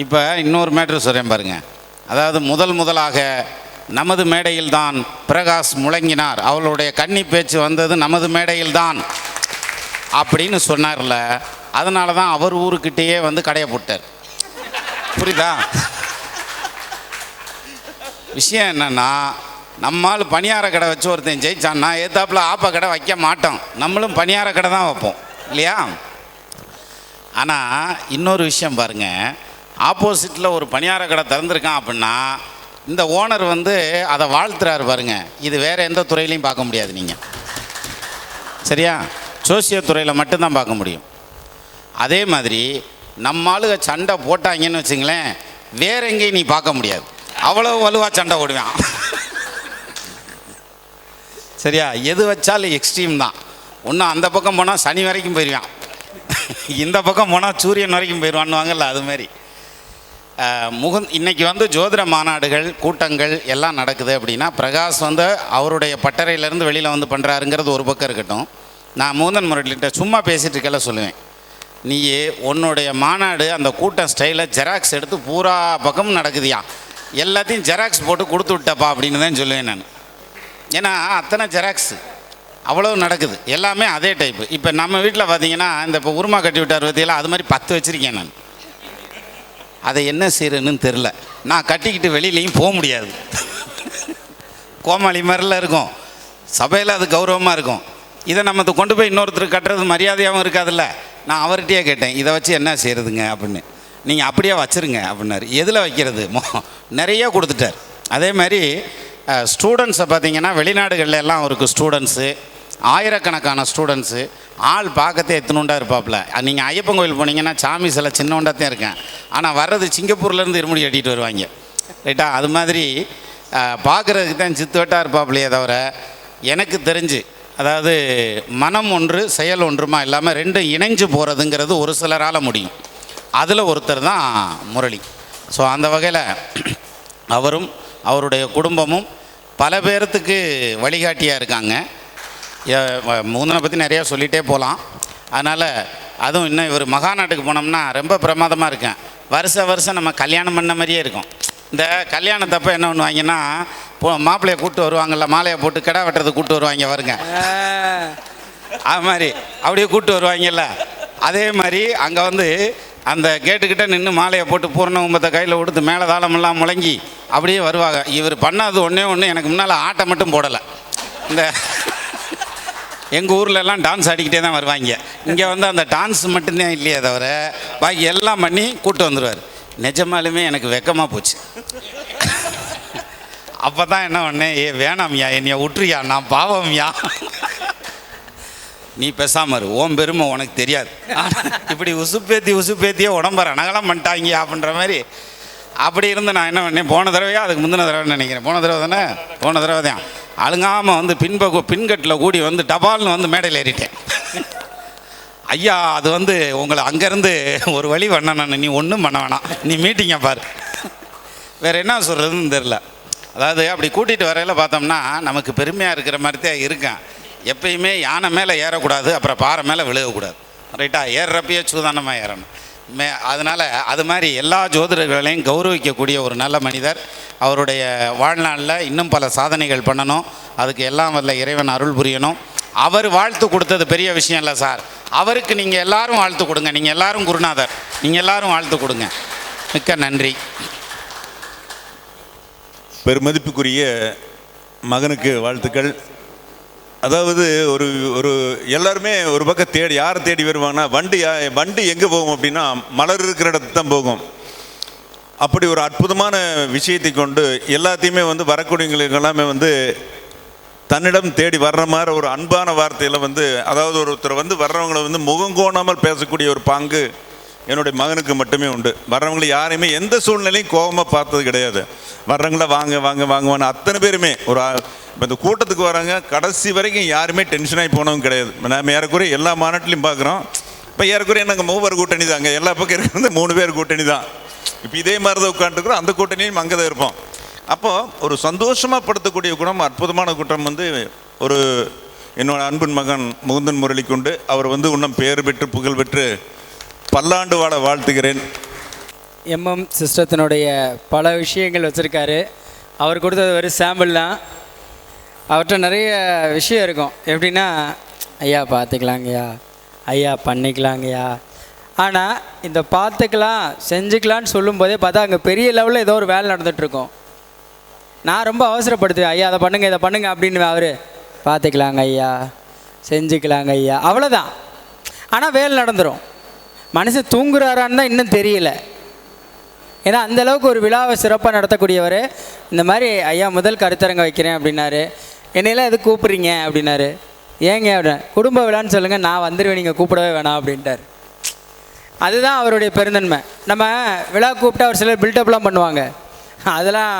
இப்போ இன்னொரு மேட்ரு சொல்கிறேன் பாருங்கள். அதாவது முதலாக நமது மேடையில்தான் பிரகாஷ் முழங்கினார், அவளுடைய கன்னி பேச்சு வந்தது நமது மேடையில்தான் அப்படின்னு சொன்னார்ல, அதனால தான் அவர் ஊருக்கிட்டேயே கடையை போட்டார். புரியுதா? விஷயம் என்னென்னா, நம்மால் பணியார கடை வச்சு ஒருத்தன் ஜெயிச்சான்னா ஏத்தாப்பில் ஆப்பா கடை வைக்க மாட்டோம், நம்மளும் பணியார கடை தான் வைப்போம் இல்லையா? ஆனால் இன்னொரு விஷயம் பாருங்கள், ஆப்போசிட்டில் ஒரு பணியார கடை திறந்துருக்கான் அப்படின்னா இந்த ஓனர் அதை வாழ்த்துறாரு பாருங்கள். இது வேறு எந்த துறையிலையும் பார்க்க முடியாது. நீங்கள் சரியா, சோசிய துறையில் மட்டும்தான் பார்க்க முடியும். அதே மாதிரி நம்ம ஆளுக சண்டை போட்டாங்கன்னு வச்சுங்களேன், வேற எங்கேயும் நீ பார்க்க முடியாது, அவ்வளோ வலுவாக சண்டை ஓடுவான். சரியா, எது வச்சாலும் எக்ஸ்ட்ரீம் தான். ஒன்றும் அந்த பக்கம் போனால் சனி வரைக்கும் போயிடுவான், இந்த பக்கம் போனால் சூரியன் வரைக்கும் போயிடுவான்னுவாங்கல்ல, அதுமாரி இன்றைக்கி ஜோதிட மாநாடுகள் கூட்டங்கள் எல்லாம் நடக்குது அப்படின்னா பிரகாஷ் அவருடைய பட்டறையிலேருந்து வெளியில் பண்ணுறாருங்கிறது ஒரு பக்கம் இருக்கட்டும். நான் முகுந்தன் முரளிகிட்ட சும்மா பேசிகிட்டு இருக்கல சொல்லுவேன், நீ உன்னுடைய மாநாடு அந்த கூட்டம் ஸ்டைலில் ஜெராக்ஸ் எடுத்து பூரா பக்கமும் நடக்குதியா, எல்லாத்தையும் ஜெராக்ஸ் போட்டு கொடுத்து விட்டப்பா அப்படின்னு தான் சொல்லுவேன் நான். ஏன்னா அத்தனை ஜெராக்ஸு அவ்வளோ நடக்குது, எல்லாமே அதே டைப்பு. இப்போ நம்ம வீட்டில் பார்த்தீங்கன்னா இந்த இப்போ உருமா கட்டி விட்டார் பற்றியெல்லாம் அது மாதிரி 10 வச்சுருக்கேன் நான். அதை என்ன செய்கிறேன்னு தெரில, நான் கட்டிக்கிட்டு வெளியிலையும் போக முடியாது, கோமாளி மாதிரிலாம் இருக்கும், சபையில் அது கௌரவமாக இருக்கும். இதை நம்ம கொண்டு போய் இன்னொருத்தருக்கு கட்டுறது மரியாதையாகவும் இருக்காதுல்ல. நான் அவர்கிட்டயே கேட்டேன், இதை வச்சு என்ன செய்கிறதுங்க அப்படின்னு. நீங்கள் அப்படியே வச்சுருங்க அப்படின்னாரு. எதில் வைக்கிறது, நிறைய கொடுத்துட்டார். அதே மாதிரி ஸ்டூடெண்ட்ஸை பார்த்திங்கன்னா வெளிநாடுகளில் எல்லாம் அவருக்கு ஸ்டூடெண்ட்ஸு ஆயிரக்கணக்கான ஸ்டூடெண்ட்ஸு, ஆள் பார்க்கத்தே எத்தணுண்டா இருப்பாப்புல. நீங்கள் ஐயப்பன் கோயில் போனீங்கன்னா சாமி சில சின்னோண்டாத்தான் இருக்கேன், ஆனால் வர்றது சிங்கப்பூர்லேருந்து இருமுடி கட்டிட்டு வருவாங்க, ரைட்டா? அது மாதிரி பார்க்குறதுக்கு தான் சித்துவட்டாக இருப்பாப்புலையே தவிர எனக்கு தெரிஞ்சு, அதாவது மனம் ஒன்று செயல் ஒன்றுமா இல்லாமல் ரெண்டும் இணைஞ்சு போகிறதுங்கிறது ஒரு சிலரால் முடியும். அதில் ஒருத்தர் தான் முரளி. ஸோ அந்த வகையில் அவரும் அவருடைய குடும்பமும் பல பேர்த்துக்கு வழிகாட்டியாக இருக்காங்க. மூந்தனை பற்றி நிறையா சொல்லிகிட்டே போகலாம். அதனால் அதுவும் இன்னும் இவர் மகாநாட்டுக்கு போனோம்னா ரொம்ப பிரமாதமாக இருக்கேன். வருஷம் நம்ம கல்யாணம் பண்ண மாதிரியே இருக்கும். இந்த கல்யாணத்தப்போ என்ன பண்ணுவாங்கன்னா, மாப்பிள்ளையை கூப்பிட்டு வருவாங்கள்ல, மாலையை போட்டு கிடா வெட்டுறதுக்கு கூப்பிட்டு வருவாங்க வருங்க, அது மாதிரி அப்படியே கூப்பிட்டு வருவாங்கல்ல. அதே மாதிரி அங்கே வந்து அந்த கேட்டுக்கிட்ட நின்று மாலையை போட்டு பூர்ண கும்பத்தை கையில் கொடுத்து மேலே தாளமெல்லாம் முழங்கி அப்படியே வருவாங்க. இவர் பண்ணாது ஒன்று எனக்கு முன்னால் ஆட்டை மட்டும் போடலை. இந்த எங்கள் ஊர்லெல்லாம் டான்ஸ் ஆடிக்கிட்டே தான் வருவாங்க. இங்கே வந்து அந்த டான்ஸ் மட்டும்தான் இல்லையே தவிர பாக்கி எல்லாம் பண்ணி கூப்பிட்டு வந்துடுவார். நிஜமாலுமே எனக்கு வெக்கமாக போச்சு. அப்போ தான் என்ன பண்ணேன், வேணாம்யா, என்னைய விட்டுறியா, நான் பாவம்யா, நீ பேசாம இரு, ஓம் பெருமை உனக்கு தெரியாது. இப்படி உசுப்பேத்தியே உடம்பு ரணகலம் பண்ணிட்டாங்க அப்படின்ற மாதிரி அப்படி இருந்து நான் என்ன பண்ணேன், போன தடவையா அதுக்கு முந்தின தடவைன்னு நினைக்கிறேன், போன தடவை தான் அழுங்காமல் வந்து பின்கட்டில் கூடி வந்து டபால்னு வந்து மேடையில் ஏறிட்டேன். ஐயா, அது வந்து உங்களை அங்கேருந்து ஒரு வழி பண்ணணும், நீ ஒன்றும் பண்ண வேணாம், நீ மீட்டிங்கை பாரு, வேறு என்ன சொல்கிறதுன்னு தெரில. அதாவது அப்படி கூட்டிகிட்டு வரையில் பார்த்தோம்னா நமக்கு பெருமையாக இருக்கிற மாதிரி தான் இருக்கேன். எப்பயுமே யானை மேலே ஏறக்கூடாது, அப்புறம் பாறை மேலே விழுகக்கூடாது, ரைட்டா? ஏறுறப்பயே சூதானமாக ஏறணும். அதனால் அது மாதிரி எல்லா ஜோதிடர்களையும் கௌரவிக்கக்கூடிய ஒரு நல்ல மனிதர். அவருடைய வாழ்நாளில் இன்னும் பல சாதனைகள் பண்ணணும். அதுக்கு எல்லாம் வல்ல இறைவன் அருள் புரியணும். அவர் வாழ்த்து கொடுத்தது பெரிய விஷயம் இல்லை சார். அவருக்கு நீங்கள் எல்லாரும் வாழ்த்து கொடுங்க. நீங்கள் எல்லாரும் குருநாதர், நீங்கள் எல்லாரும் வாழ்த்து கொடுங்க. மிக்க நன்றி. பெருமதிப்புக்குரிய மகனுக்கு வாழ்த்துக்கள். அதாவது ஒரு எல்லாருமே ஒரு பக்கம் யாரை தேடி வருவாங்கன்னா, வண்டி எங்கே போகும் அப்படின்னா மலர் இருக்கிற இடத்துக்கு தான் போகும். அப்படி ஒரு அற்புதமான விஷயத்தை கொண்டு எல்லாத்தையுமே வந்து வரக்கூடியவங்களுக்கு எல்லாமே வந்து தன்னிடம் தேடி வர்ற மாதிரி ஒரு அன்பான வார்த்தையில் வந்து, அதாவது ஒருத்தர் வந்து வர்றவங்களை வந்து முகங்கோணாமல் பேசக்கூடிய ஒரு பாங்கு என்னுடைய மகனுக்கு மட்டுமே உண்டு. வர்றவங்களை யாரையுமே எந்த சூழ்நிலையும் கோபமாக பார்த்தது கிடையாது. வர்றவங்கள வாங்குவான்னு அத்தனை பேருமே இப்போ இந்த கூட்டத்துக்கு வராங்க, கடைசி வரைக்கும் யாருமே டென்ஷனாகி போனவங்க கிடையாது. நம்ம ஏறக்குறைய எல்லா மாநாட்டிலையும் பார்க்குறோம். இப்போ ஏறக்குறைய நாங்கள் 3 கூட்டணி தாங்க, எல்லா பக்கம் இருக்கிறது 3 பேர் கூட்டணி தான். இப்போ இதே மாதிரி தான் உட்காந்துருக்குறோம், அந்த கூட்டணியும் அங்கே தான் இருப்போம். அப்போது ஒரு சந்தோஷமாக படுத்தக்கூடிய குணம், அற்புதமான குற்றம் வந்து ஒரு என்னோட அன்பின் மகன் முகுந்தன் முரளி கொண்டு அவர் வந்து இன்னும் பேர் பெற்று புகழ் பெற்று பல்லாண்டு வாழ வாழ்த்துகிறேன். எம்எம் சிஸ்டத்தினுடைய பல விஷயங்கள் வச்சுருக்காரு. அவர் கொடுத்தது ஒரு சாம்பிள் தான். அவர்கிட்ட நிறைய விஷயம் இருக்கும். எப்படின்னா, ஐயா பார்த்துக்கலாங்கய்யா, ஐயா பண்ணிக்கலாங்கய்யா. ஆனால் இந்த பார்த்துக்கலாம் செஞ்சுக்கலான்னு சொல்லும்போதே பார்த்தா அங்கே பெரிய லெவலில் ஏதோ ஒரு வேலை நடந்துகிட்ருக்கோம். நான் ரொம்ப அவசரப்படுத்துவேன், ஐயா அதை பண்ணுங்க இதை பண்ணுங்க அப்படின்னு. அவர் பார்த்துக்கலாங்க ஐயா, செஞ்சுக்கலாங்க ஐயா, அவ்வளோதான். ஆனால் வேலை நடந்துடும். மனுஷன் தூங்குறாரான்னு தான் இன்னும் தெரியல. ஏன்னா அந்தளவுக்கு ஒரு விழாவை சிறப்பாக நடத்தக்கூடியவர். இந்த மாதிரி ஐயா முதல் கருத்தரங்க வைக்கிறேன் அப்படின்னாரு. என்னையெல்லாம் எது கூப்பிட்றீங்க அப்படின்னாரு. ஏங்க அப்படின்னா, குடும்ப விழான்னு சொல்லுங்கள், நான் வந்துடுவேன், நீங்கள் கூப்பிடவே வேணாம் அப்படின்ட்டார். அதுதான் அவருடைய பெருந்தன்மை. நம்ம விழா கூப்பிட்டு அவர் சிலர் பில்டப்லாம் பண்ணுவாங்க, அதெல்லாம்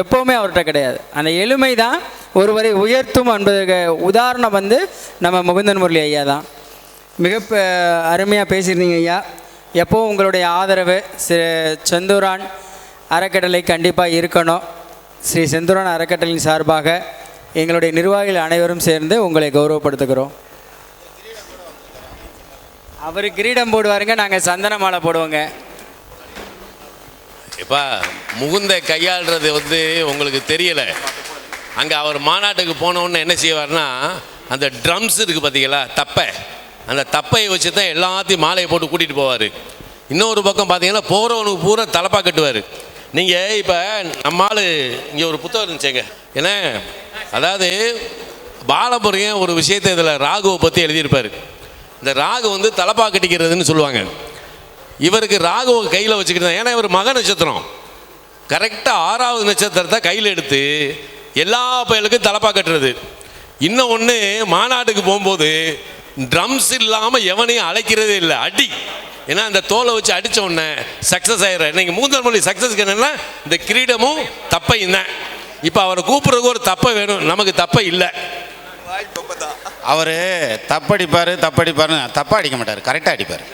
எப்போவுமே அவர்கிட்ட கிடையாது. அந்த எளிமை தான் ஒருவரை உயர்த்தும் என்பதற்கு உதாரணம் வந்து நம்ம முகுந்தன் முரளி ஐயா தான். மிக அருமையாக பேசியிருந்தீங்க ஐயா. எப்போவும் உங்களுடைய ஆதரவு செந்தூரான் அறக்கட்டளை கண்டிப்பாக இருக்கணும். ஸ்ரீ செந்தூரான் அறக்கட்டளையின் சார்பாக எங்களுடைய நிர்வாகிகள் அனைவரும் சேர்ந்து உங்களை கௌரவப்படுத்துகிறோம். அவர் கிரீடம் போடுவாருங்க, நாங்கள் சந்தன மாலை போடுவோங்க. இப்போ முகுந்த கையாளுறது வந்து உங்களுக்கு தெரியலை. அங்கே அவர் மாநாட்டுக்கு போனோன்னு என்ன செய்வார்னா, அந்த ட்ரம்ஸ் இருக்குது பார்த்தீங்களா, தப்பை, அந்த தப்பையை வச்சு தான் எல்லாத்தையும் மாலையை போட்டு கூட்டிகிட்டு போவார். இன்னொரு பக்கம் பார்த்தீங்கன்னா போகிறவனுக்கு பூரா தலப்பா கட்டுவார். நீங்கள் இப்போ நம்மால் இங்கே ஒரு புத்தகம் இருந்துச்சுங்க, ஏன்னா அதாவது பாலமுருகன் ஒரு விஷயத்தை இதில் ராகுவை பற்றி எழுதியிருப்பார். இந்த ராகு வந்து தலப்பா கட்டிக்கிறதுன்னு சொல்லுவாங்க. இவருக்கு ராகுவை கையில் வச்சுக்கிட்டு தான், ஏன்னா இவர் மக நட்சத்திரம். கரெக்டாக 6வது நட்சத்திரத்தை கையில் எடுத்து எல்லா பயலுக்கும் தலப்பா கட்டுறது. இன்னும் ஒன்று, மாநாட்டுக்கு போகும்போது ட்ரம்ஸ் இல்லாமல் எவனையும் அழைக்கிறதே இல்லை, அடி. ஏன்னா அந்த தோலை வச்சு அடித்த உடனே சக்ஸஸ் ஆகிடுற. இன்னைக்கு மூந்தல் மொழி சக்ஸஸ்க்கு என்னென்னா இந்த கிரீடமும் தப்பையும் தான். இப்போ அவரை கூப்பிட்றதுக்கு ஒரு தப்பை வேணும், நமக்கு தப்பை இல்லை. அவர் தப்படிப்பார், தப்பாக அடிக்க மாட்டார், கரெக்டாக அடிப்பார்.